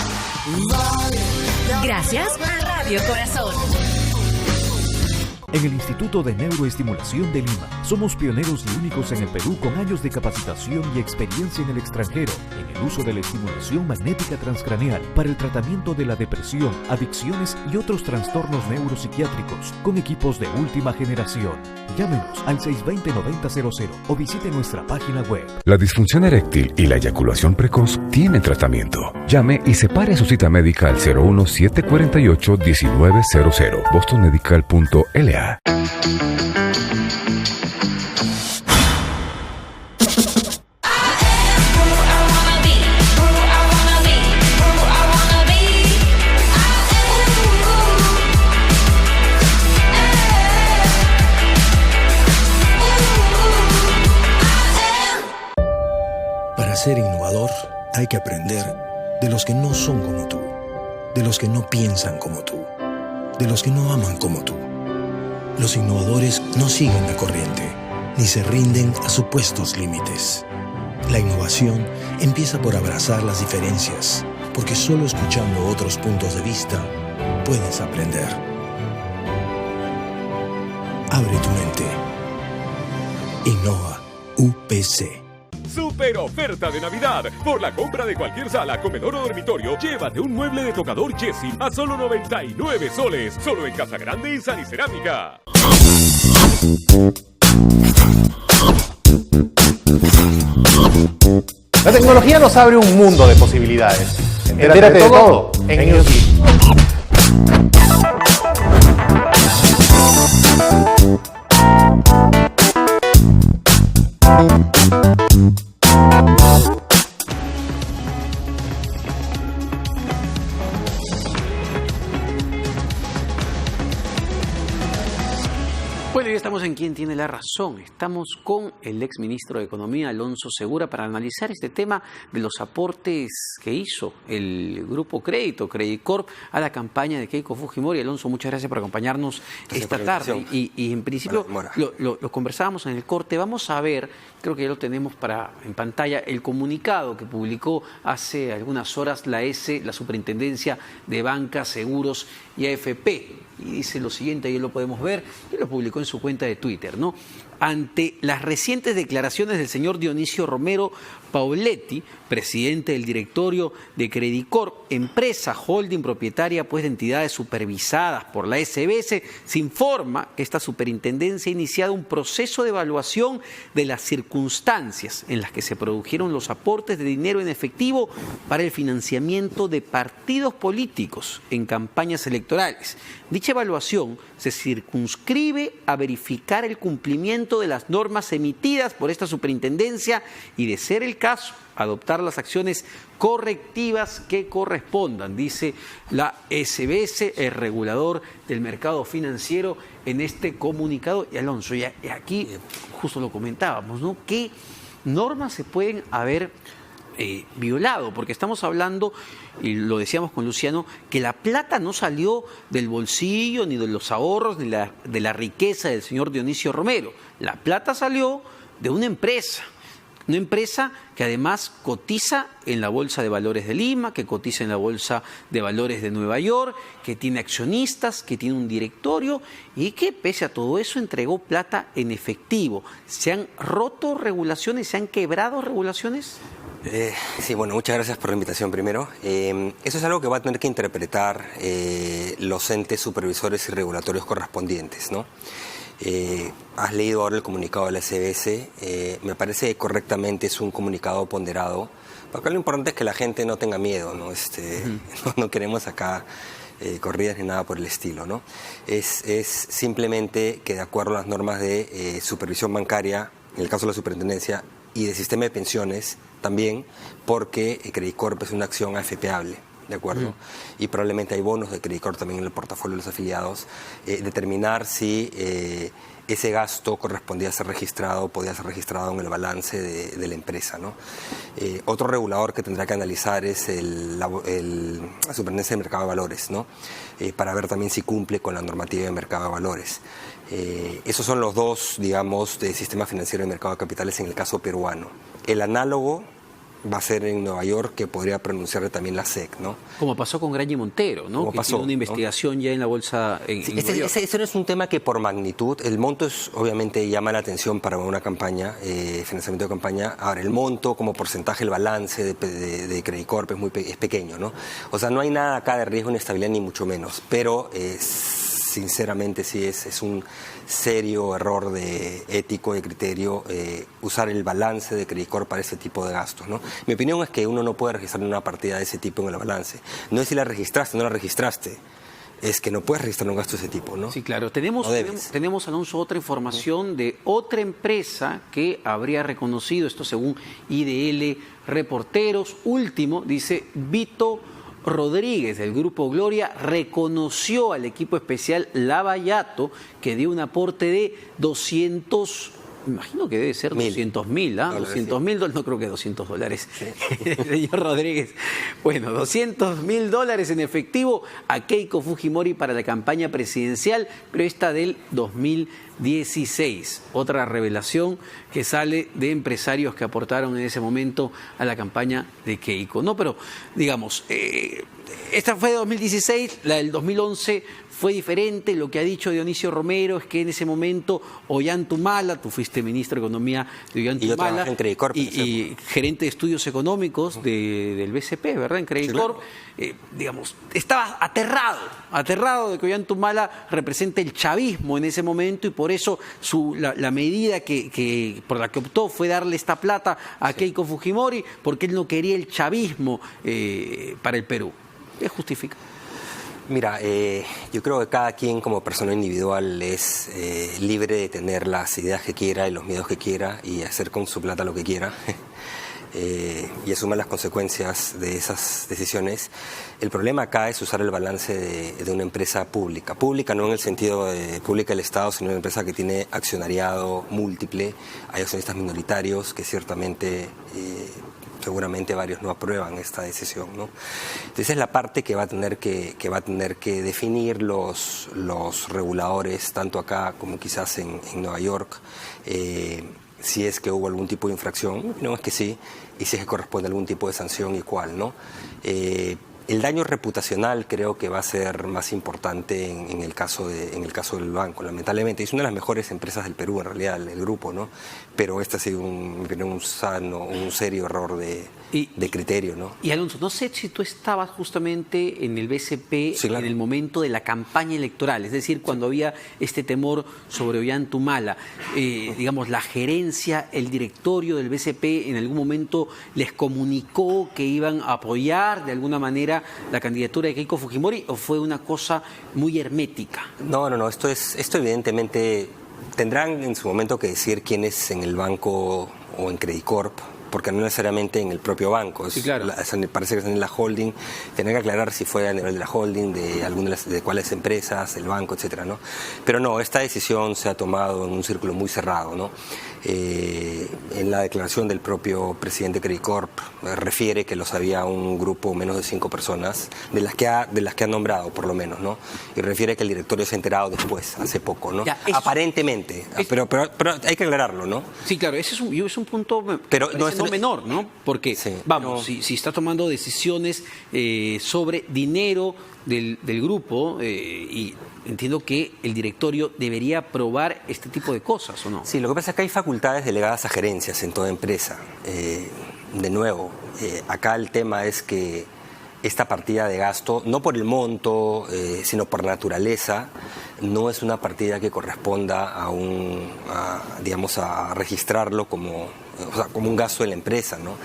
Gracias a Radio Corazón. En el Instituto de Neuroestimulación de Lima, somos pioneros y únicos en el Perú con años de capacitación y experiencia en el extranjero en el uso de la estimulación magnética transcraneal para el tratamiento de la depresión, adicciones y otros trastornos neuropsiquiátricos con equipos de última generación. Llámenos al 620-9000 o visite nuestra página web. La disfunción eréctil y la eyaculación precoz tienen tratamiento. Llame y separe su cita médica al 01748-1900. bostonmedical.la. ser innovador hay que aprender de los que no son como tú, de los que no piensan como tú, de los que no aman como tú. Los innovadores no siguen la corriente, ni se rinden a supuestos límites. La innovación empieza por abrazar las diferencias, porque solo escuchando otros puntos de vista puedes aprender. Abre tu mente. Innova UPC. Super oferta de Navidad. Por la compra de cualquier sala, comedor o dormitorio, llévate un mueble de tocador Jessie a solo 99 soles. Solo en Casa Grande y Sal y Cerámica. La tecnología nos abre un mundo de posibilidades. Entérate de todo en Newsbeat. Bueno, ya estamos en Quién tiene la razón. Estamos con el exministro de Economía, Alonso Segura, para analizar este tema de los aportes que hizo el Grupo Crédito, Credicorp, a la campaña de Keiko Fujimori. Alonso, muchas gracias por acompañarnos esta tarde. Y en principio lo conversábamos en el corte. Vamos a ver, creo que ya lo tenemos en pantalla, el comunicado que publicó hace algunas horas la Superintendencia de Banca, Seguros y AFP. Y dice lo siguiente, ahí lo podemos ver, y lo publicó en su cuenta de Twitter, ¿no? Ante las recientes declaraciones del señor Dionisio Romero Pauletti, presidente del directorio de Credicorp, empresa holding propietaria pues de entidades supervisadas por la SBS, se informa que esta superintendencia ha iniciado un proceso de evaluación de las circunstancias en las que se produjeron los aportes de dinero en efectivo para el financiamiento de partidos políticos en campañas electorales. Dicha evaluación se circunscribe a verificar el cumplimiento de las normas emitidas por esta superintendencia y, de ser el caso, adoptar las acciones correctivas que correspondan, dice la SBS, el regulador del mercado financiero, en este comunicado. Y Alonso, y aquí justo lo comentábamos, ¿no? ¿Qué normas se pueden haber violado? Porque estamos hablando, y lo decíamos con Luciano, que la plata no salió del bolsillo, ni de los ahorros, ni de la riqueza del señor Dionisio Romero. La plata salió de una empresa que además cotiza en la Bolsa de Valores de Lima, que cotiza en la Bolsa de Valores de Nueva York, que tiene accionistas, que tiene un directorio y que, pese a todo eso, entregó plata en efectivo. ¿Se han roto regulaciones? ¿Se han quebrado regulaciones? Sí, bueno, muchas gracias por la invitación primero. Eso es algo que va a tener que interpretar los entes supervisores y regulatorios correspondientes, ¿no? Has leído ahora el comunicado de la SBS. Me parece que correctamente es un comunicado ponderado. Porque lo importante es que la gente no tenga miedo, ¿no? No queremos acá corridas ni nada por el estilo, ¿no? Es simplemente que, de acuerdo a las normas de supervisión bancaria, en el caso de la superintendencia, y de sistema de pensiones también, porque Credicorp es una acción AFPable, ¿de acuerdo? Y probablemente hay bonos de Credicorp también en el portafolio de los afiliados. Determinar si ese gasto correspondía a ser registrado, podía ser registrado en el balance de la empresa, ¿no? Otro regulador que tendrá que analizar es la Superintendencia de Mercado de Valores, ¿no? Para ver también si cumple con la normativa de mercado de valores. Esos son los dos, digamos, de sistema financiero de mercado de capitales en el caso peruano. El análogo va a ser en Nueva York, que podría pronunciarle también la SEC, ¿no? Como pasó con Graña y Montero, ¿no? Que tiene una investigación, ¿no?, ya en la bolsa en Nueva York. Ese no es un tema que, por magnitud, el monto obviamente llama la atención para una campaña, financiamiento de campaña. Ahora, el monto como porcentaje, el balance de Credicorp es pequeño, ¿no? O sea, no hay nada acá de riesgo, inestabilidad, ni mucho menos, pero sinceramente sí es un serio error ético, de criterio, usar el balance de Credicorp para ese tipo de gastos, ¿no? Mi opinión es que uno no puede registrar una partida de ese tipo en el balance. No es si la registraste o no la registraste, es que no puedes registrar un gasto de ese tipo, ¿no? Sí, claro. Tenemos, Alonso, otra información de otra empresa que habría reconocido, esto según IDL Reporteros. Último, dice Vito Rodríguez, del Grupo Gloria, reconoció al equipo especial Lavallato, que dio un aporte de 200 me imagino que debe ser 200.000, ¿ah? 200.000 dólares, no creo que $200. Sí. Señor Rodríguez, bueno, $200.000 en efectivo a Keiko Fujimori para la campaña presidencial, pero esta del 2016. Otra revelación que sale de empresarios que aportaron en ese momento a la campaña de Keiko. No, pero digamos, esta fue de 2016, la del 2011 fue diferente. Lo que ha dicho Dionisio Romero es que en ese momento Ollantumala, tú fuiste ministro de Economía de Ollantumala y gerente de estudios económicos del BCP, ¿verdad? En Credit Corp. Digamos, estaba aterrado de que Ollantumala represente el chavismo en ese momento, y por eso la medida por la que optó fue darle esta plata a Keiko Fujimori, porque él no quería el chavismo para el Perú. ¿Qué justifica? Mira, yo creo que cada quien como persona individual es libre de tener las ideas que quiera y los miedos que quiera y hacer con su plata lo que quiera y asumir las consecuencias de esas decisiones. El problema acá es usar el balance de una empresa pública. Pública no en el sentido de pública del Estado, sino una empresa que tiene accionariado múltiple. Hay accionistas minoritarios que ciertamente... seguramente varios no aprueban esta decisión, ¿no? Entonces es la parte que va a tener que definir los reguladores, tanto acá como quizás en Nueva York, si es que hubo algún tipo de infracción, no es que sí, y si es que corresponde a algún tipo de sanción y cuál, ¿no? El daño reputacional creo que va a ser más importante en el caso del banco, lamentablemente. Es una de las mejores empresas del Perú, en realidad, el grupo, ¿no? Pero este ha sido un serio error de criterio, ¿no? Y Alonso, no sé si tú estabas justamente en el BCP en el momento de la campaña electoral, es decir, cuando había este temor sobre Ollantumala. Digamos, la gerencia, el directorio del BCP en algún momento les comunicó que iban a apoyar de alguna manera la candidatura de Keiko Fujimori, ¿o fue una cosa muy hermética? No, esto evidentemente tendrán en su momento que decir quién es en el banco o en Credit Corp, porque no necesariamente en el propio banco. Sí, claro. Parece que es en la holding. Tendrán que aclarar si fue a nivel de la holding, de cuáles empresas, el banco, etcétera, ¿no? Pero no, esta decisión se ha tomado en un círculo muy cerrado, ¿no? En la declaración del propio presidente Credit Corp refiere que los había un grupo menos de 5 personas, de las que ha nombrado por lo menos, ¿no? Y refiere que el directorio se ha enterado después, hace poco, ¿no? Aparentemente, pero hay que aclararlo, ¿no? Sí, claro, ese es un punto pero no menor, ¿no? Porque, si está tomando decisiones sobre dinero del grupo, y entiendo que el directorio debería aprobar este tipo de cosas, ¿o no? Sí, lo que pasa es que hay facultades delegadas a gerencias en toda empresa. De nuevo, acá el tema es que esta partida de gasto, no por el monto, sino por naturaleza, no es una partida que corresponda a registrarlo como un gasto de la empresa, ¿no?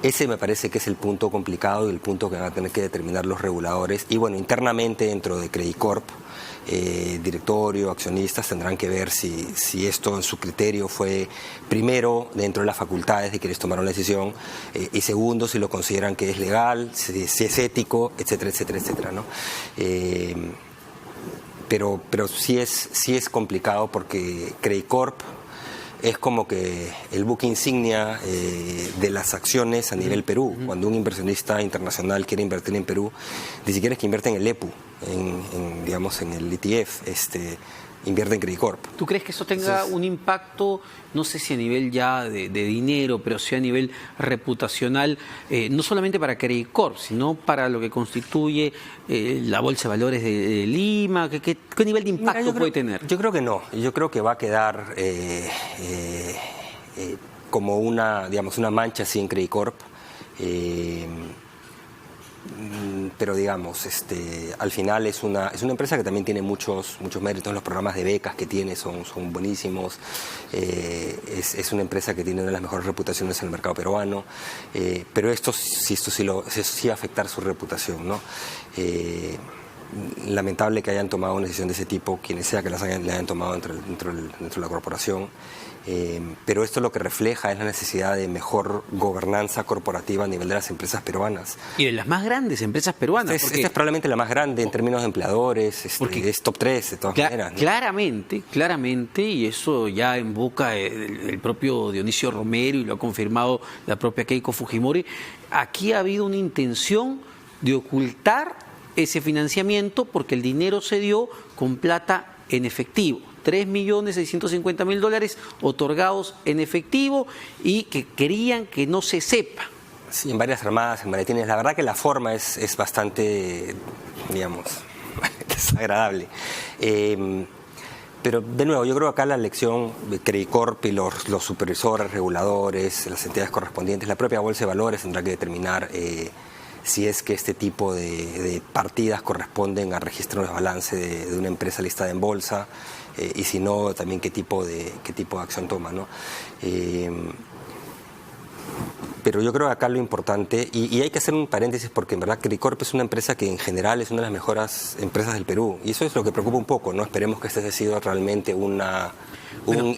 Ese me parece que es el punto complicado y el punto que van a tener que determinar los reguladores. Y bueno, internamente dentro de Credit Corp, directorio, accionistas tendrán que ver si esto en su criterio fue, primero, dentro de las facultades de quienes tomaron la decisión, y segundo, si lo consideran que es legal, si es ético, etcétera, etcétera, etcétera, ¿no? Pero sí es complicado porque Credit Corp es como que el buque insignia de las acciones a nivel Perú. Cuando un inversionista internacional quiere invertir en Perú, ni siquiera es que invierte en el EPU, en el ETF, invierte en Credit Corp. ¿Tú crees que eso tenga un impacto, no sé si a nivel ya de dinero, pero sí a nivel reputacional, no solamente para Credit Corp, sino para lo que constituye la Bolsa de Valores de Lima? ¿Qué nivel de impacto puede tener? Yo creo que no. Yo creo que va a quedar como una mancha así en Credit Corp. Pero digamos, al final es una empresa que también tiene muchos méritos. Los programas de becas que tiene son buenísimos. Es una empresa que tiene una de las mejores reputaciones en el mercado peruano, pero esto sí va a afectar su reputación, ¿no? lamentable que hayan tomado una decisión de ese tipo, quienes sea que le hayan tomado dentro de la corporación. Pero esto lo que refleja es la necesidad de mejor gobernanza corporativa a nivel de las empresas peruanas. Y de las más grandes empresas peruanas. Esta es probablemente la más grande en términos de empleadores, porque es top 3 de todas maneras, ¿no? Claramente, y eso ya en boca del propio Dionisio Romero y lo ha confirmado la propia Keiko Fujimori, aquí ha habido una intención de ocultar ese financiamiento porque el dinero se dio con plata en efectivo. 3.650.000 otorgados en efectivo y que querían que no se sepa. Sí, en varias armadas, en maletines. La verdad que la forma es bastante, digamos, desagradable. Pero, de nuevo, yo creo que acá la lección de Credicorp y los supervisores, reguladores, las entidades correspondientes, la propia Bolsa de Valores tendrá que determinar si es que este tipo de partidas corresponden a registro de balance de una empresa listada en bolsa, y si no, también qué tipo de acción toma, ¿no? Pero yo creo que acá lo importante, y hay que hacer un paréntesis porque en verdad Credicorp es una empresa que en general es una de las mejores empresas del Perú, y eso es lo que preocupa un poco, ¿no? Esperemos que este haya sido realmente un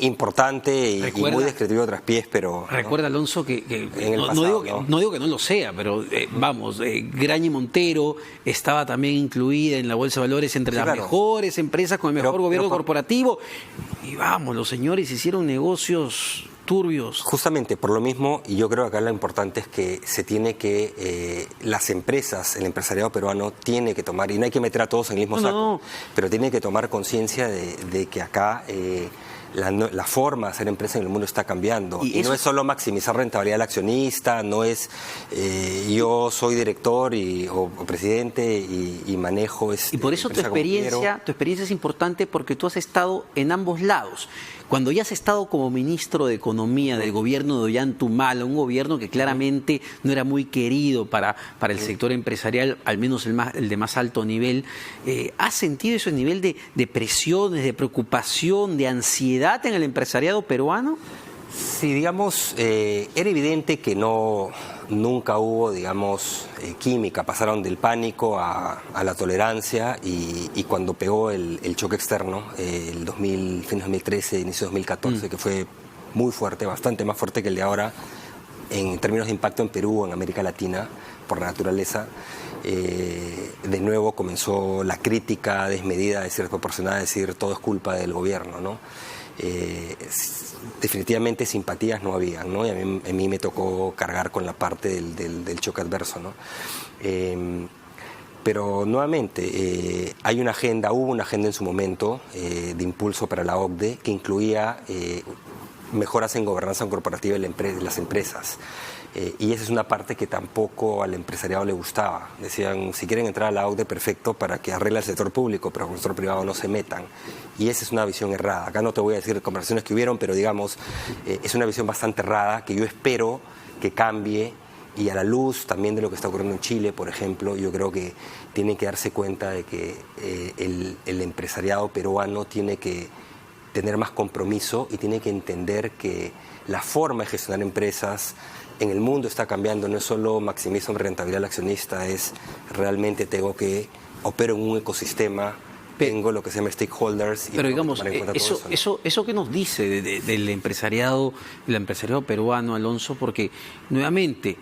importante y muy descriptivo tras pies, pero... Recuerda, ¿no? Alonso, que no digo que no lo sea, pero Graña y Montero estaba también incluida en la Bolsa de Valores entre las mejores empresas con el mejor gobierno corporativo, y los señores hicieron negocios turbios. Justamente por lo mismo, y yo creo que acá lo importante es que se tiene que, las empresas, el empresariado peruano tiene que tomar, y no hay que meter a todos en el mismo saco, pero tiene que tomar conciencia de que acá la forma de hacer empresa en el mundo está cambiando. Y no es solo maximizar rentabilidad del accionista, no es yo soy director o presidente y manejo... Y por eso tu experiencia es importante porque tú has estado en ambos lados. Cuando ya has estado como ministro de Economía del gobierno de Ollanta-Humala, un gobierno que claramente no era muy querido para el sector empresarial, al menos el de más alto nivel, ¿has sentido ese nivel de presiones, de preocupación, de ansiedad en el empresariado peruano? Sí, digamos, era evidente que nunca hubo, digamos, química. Pasaron del pánico a la tolerancia y cuando pegó el choque externo, fin de 2013, inicio de 2014, que fue muy fuerte, bastante más fuerte que el de ahora, en términos de impacto en Perú, en América Latina, por la naturaleza, de nuevo comenzó la crítica desmedida, desproporcionada, decir todo es culpa del gobierno, ¿no? Definitivamente simpatías no había, ¿no? Y a mí me tocó cargar con la parte del choque adverso, ¿no? Pero nuevamente hubo una agenda en su momento de impulso para la OCDE que incluía mejoras en gobernanza corporativa de las empresas. Y esa es una parte que tampoco al empresariado le gustaba. Decían, si quieren entrar a la OCDE, perfecto, para que arregle el sector público, pero con el sector privado no se metan. Y esa es una visión errada. Acá no te voy a decir conversaciones que hubieron, pero digamos, es una visión bastante errada que yo espero que cambie. Y a la luz también de lo que está ocurriendo en Chile, por ejemplo, yo creo que tienen que darse cuenta de que el empresariado peruano tiene que tener más compromiso y tiene que entender que la forma de gestionar empresas en el mundo está cambiando. No es solo maximizo mi rentabilidad al accionista, es realmente tengo que opero en un ecosistema, tengo lo que se llama stakeholders. Pero digamos, eso que nos dice del empresariado peruano, Alonso, porque nuevamente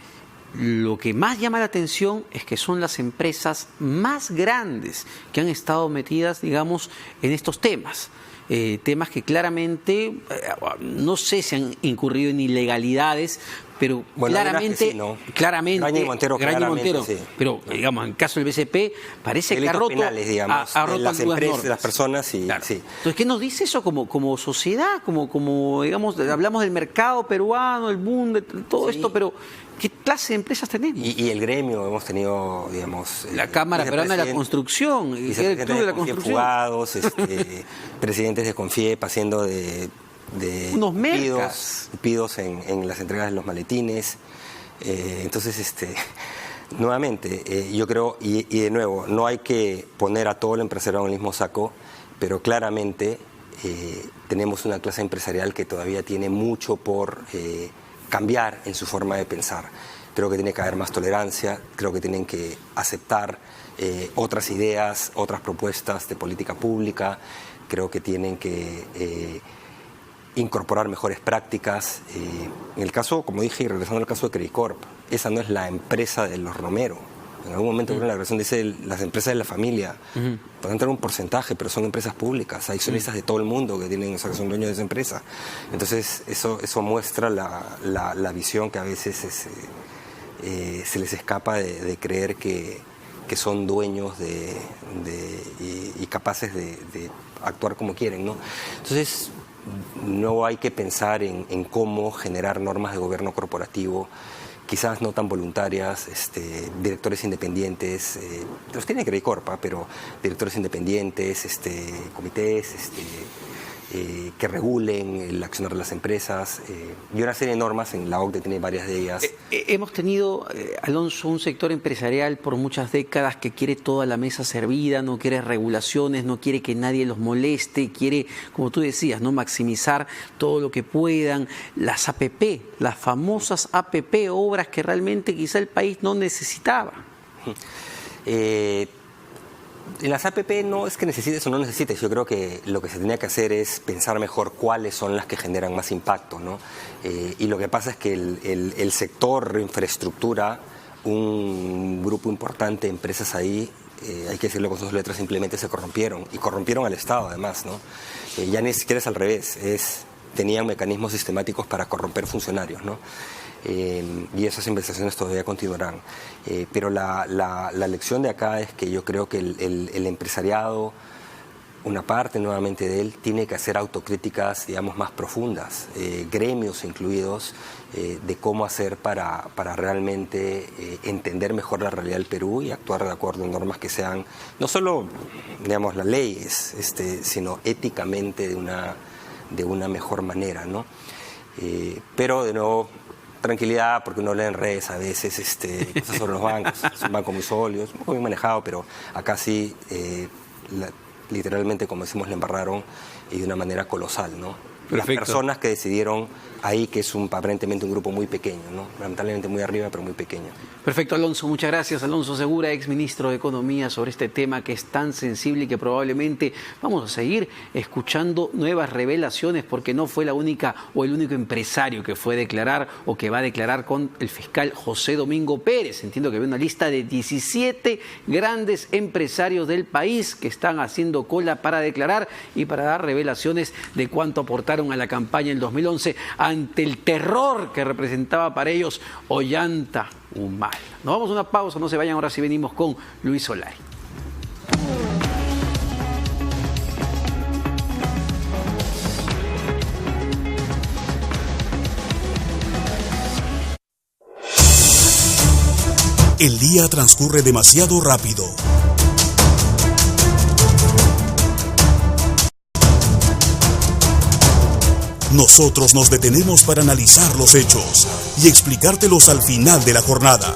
lo que más llama la atención es que son las empresas más grandes que han estado metidas, digamos, en estos temas. Temas que claramente, no sé si han incurrido en ilegalidades, pero claramente, sí, ¿no? Graña y Montero, sí. Pero digamos, en el caso del BCP, parece que ha roto, penales, digamos, ha roto las empresas, de las personas. Claro. Sí. Entonces, ¿qué nos dice eso como sociedad? Como digamos, hablamos del mercado peruano, el boom, de todo esto, pero ¿qué clase de empresas tenemos? Y el gremio, hemos tenido, digamos... La Cámara Peruana de la Construcción, el Club de la Construcción. Fugados, presidentes de Confiep haciendo de unos mercas pidos en las entregas de los maletines. Entonces, nuevamente, yo creo, y de nuevo, no hay que poner a todo el empresariado en el mismo saco, pero claramente tenemos una clase empresarial que todavía tiene mucho por cambiar en su forma de pensar. Creo que tiene que haber más tolerancia, creo que tienen que aceptar otras ideas, otras propuestas de política pública, creo que tienen que incorporar mejores prácticas. En el caso, como dije, y regresando al caso de Credicorp, esa no es la empresa de los Romero. En algún momento la declaración dice las empresas de la familia. Pueden tener un porcentaje, pero son empresas públicas. Hay accionistas de todo el mundo que tienen, o sea, que son dueños de esa empresa. Entonces, eso muestra la visión que a veces se les escapa de creer que son dueños y capaces de actuar como quieren, ¿no? Entonces, no hay que pensar en cómo generar normas de gobierno corporativo, quizás no tan voluntarias, directores independientes, los tiene Credicorp, pero directores independientes, comités, que regulen el accionar de las empresas, y una serie de normas. En la OCDE tiene varias de ellas. Hemos tenido, Alonso, un sector empresarial por muchas décadas que quiere toda la mesa servida, no quiere regulaciones, no quiere que nadie los moleste, quiere, como tú decías, ¿no?, maximizar todo lo que puedan. Las APP, las famosas APP, obras que realmente quizá el país no necesitaba. En las APP no es que necesites o no necesites, yo creo que lo que se tenía que hacer es pensar mejor cuáles son las que generan más impacto, ¿no? Y lo que pasa es que el sector infraestructura, un grupo importante de empresas ahí, hay que decirlo con sus letras, simplemente se corrompieron, y corrompieron al Estado además, ¿no? Ya ni siquiera es al revés, tenían mecanismos sistemáticos para corromper funcionarios, ¿no? Y esas investigaciones todavía continuarán. Pero la lección de acá es que yo creo que el empresariado, una parte nuevamente de él, tiene que hacer autocríticas, digamos, más profundas, gremios incluidos, de cómo hacer para realmente entender mejor la realidad del Perú y actuar de acuerdo a normas que sean, no solo, digamos, las leyes, sino éticamente de una mejor manera, ¿no? Pero, de nuevo, tranquilidad, porque uno lee en redes a veces cosas sobre los bancos. Es un banco muy sólido, es muy bien manejado, pero acá sí, literalmente, como decimos, le embarraron, y de una manera colosal, ¿no? Perfecto. Las personas que decidieron ahí, que es aparentemente un grupo muy pequeño, ¿no? Lamentablemente muy arriba, pero muy pequeño. Perfecto, Alonso, muchas gracias. Alonso Segura, ex ministro de Economía, sobre este tema que es tan sensible y que probablemente vamos a seguir escuchando nuevas revelaciones, porque no fue la única o el único empresario que fue a declarar o que va a declarar con el fiscal José Domingo Pérez. Entiendo que había una lista de 17 grandes empresarios del país que están haciendo cola para declarar y para dar revelaciones de cuánto aportaron a la campaña en 2011 ante el terror que representaba para ellos Ollanta Humala. Nos vamos a una pausa, no se vayan, ahora sí venimos con Luis Solari. El día transcurre demasiado rápido. Nosotros nos detenemos para analizar los hechos y explicártelos al final de la jornada.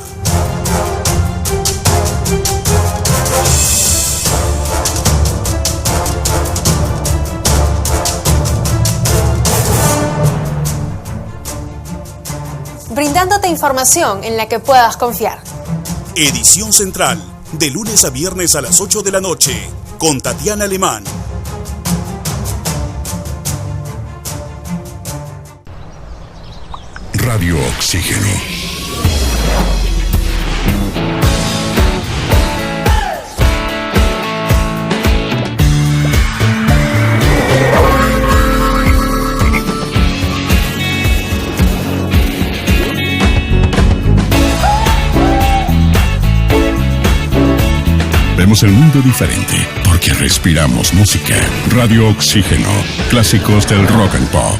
Brindándote información en la que puedas confiar. Edición Central, de lunes a viernes a las 8 de la noche, con Tatiana Alemán. Radio Oxígeno. Vemos el mundo diferente porque respiramos música. Radio Oxígeno, clásicos del rock and pop.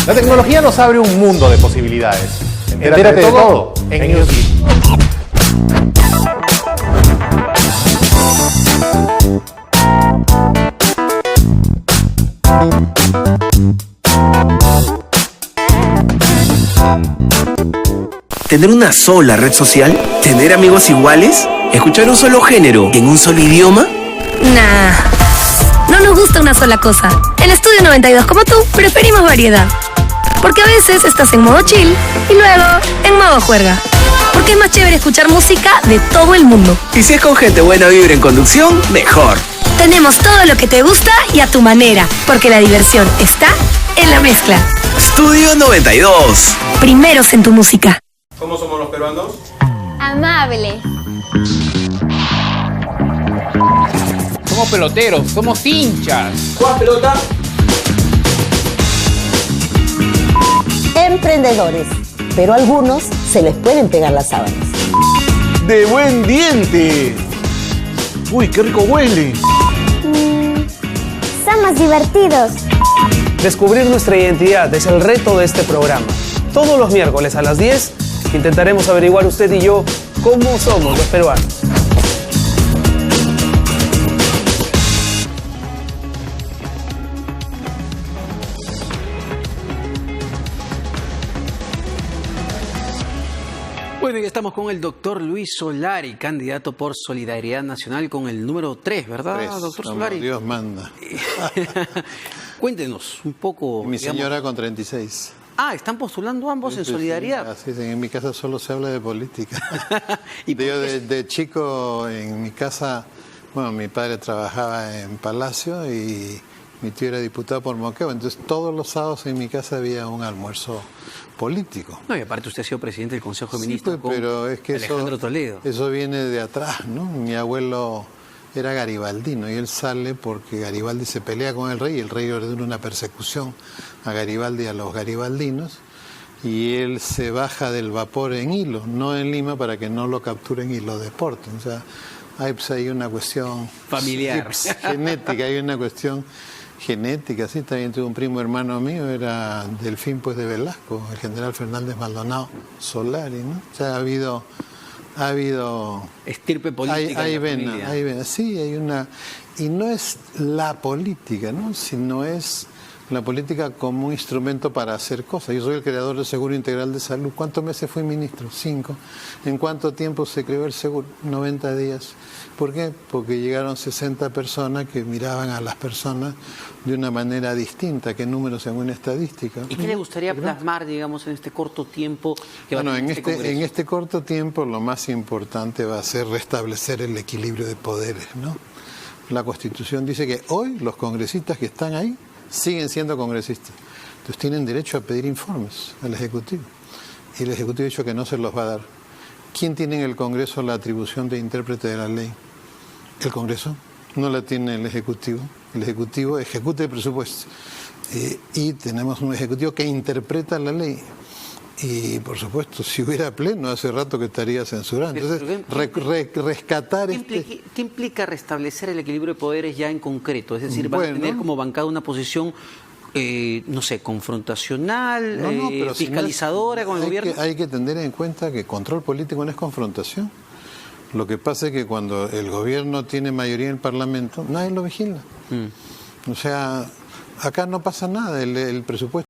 La tecnología nos abre un mundo de posibilidades. Entérate de todo en Newsbeat. ¿Tener una sola red social? ¿Tener amigos iguales? ¿Escuchar un solo género en un solo idioma? Nah, no nos gusta una sola cosa. En Estudio 92, como tú, preferimos variedad. Porque a veces estás en modo chill y luego en modo juerga. Porque es más chévere escuchar música de todo el mundo. Y si es con gente buena vibra en conducción, mejor. Tenemos todo lo que te gusta y a tu manera, porque la diversión está en la mezcla. Estudio 92. Primeros en tu música. ¿Cómo somos los peruanos? Amable. Somos peloteros, somos hinchas. ¿Juegas pelota? Emprendedores, pero a algunos se les pueden pegar las sábanas. ¡De buen diente! ¡Uy, qué rico huele! Son más divertidos. Descubrir nuestra identidad es el reto de este programa. Todos los miércoles a las 10 intentaremos averiguar usted y yo cómo somos los peruanos. Bueno, ya estamos con el doctor Luis Solari, candidato por Solidaridad Nacional con el número 3, ¿verdad, 3, doctor como Solari? Dios manda. Cuéntenos un poco. Mi digamos... señora con 36. Ah, ¿están postulando ambos en solidaridad? Así es, en mi casa solo se habla de política. ¿Y yo de chico en mi casa, bueno, mi padre trabajaba en Palacio y mi tío era diputado por Moquegua, entonces todos los sábados en mi casa había un almuerzo político. No, y aparte usted ha sido presidente del Consejo de Ministros pues, pero es que Alejandro Toledo. Eso viene de atrás, ¿no? Mi abuelo era garibaldino y él sale porque Garibaldi se pelea con el rey y el rey ordena una persecución a Garibaldi y a los garibaldinos y él se baja del vapor en Hilo, no en Lima, para que no lo capturen y lo deporten. O sea, hay una cuestión familiar, genética, hay una cuestión genética, sí. También tuve un primo hermano mío, era Delfín pues de Velasco, el general Fernández Maldonado Solari, ¿no? O sea, ha habido estirpe política. Hay vena, sí, hay una, y no es la política, ¿no? Sino es la política como un instrumento para hacer cosas. Yo soy el creador del Seguro Integral de Salud. ¿Cuántos meses fui ministro? 5. ¿En cuánto tiempo se creó el seguro? 90 días. ¿Por qué? Porque llegaron 60 personas que miraban a las personas de una manera distinta que números en una estadística. ¿Y qué le gustaría plasmar, digamos, en este corto tiempo que va a tener este Congreso? En este corto tiempo lo más importante va a ser restablecer el equilibrio de poderes, ¿no? La Constitución dice que hoy los congresistas que están ahí siguen siendo congresistas. Entonces tienen derecho a pedir informes al Ejecutivo. Y el Ejecutivo ha dicho que no se los va a dar. ¿Quién tiene en el Congreso la atribución de intérprete de la ley? El Congreso. No la tiene el Ejecutivo. El Ejecutivo ejecuta el presupuesto. Y tenemos un Ejecutivo que interpreta la ley. Y, por supuesto, si hubiera pleno, hace rato que estaría censurado. Entonces, rescatar... ¿Qué implica restablecer el equilibrio de poderes ya en concreto? Es decir, ¿va a tener como bancada una posición, no sé, confrontacional, pero fiscalizadora con el gobierno? Hay que tener en cuenta que control político no es confrontación. Lo que pasa es que cuando el gobierno tiene mayoría en el Parlamento, nadie lo vigila. O sea, acá no pasa nada, el presupuesto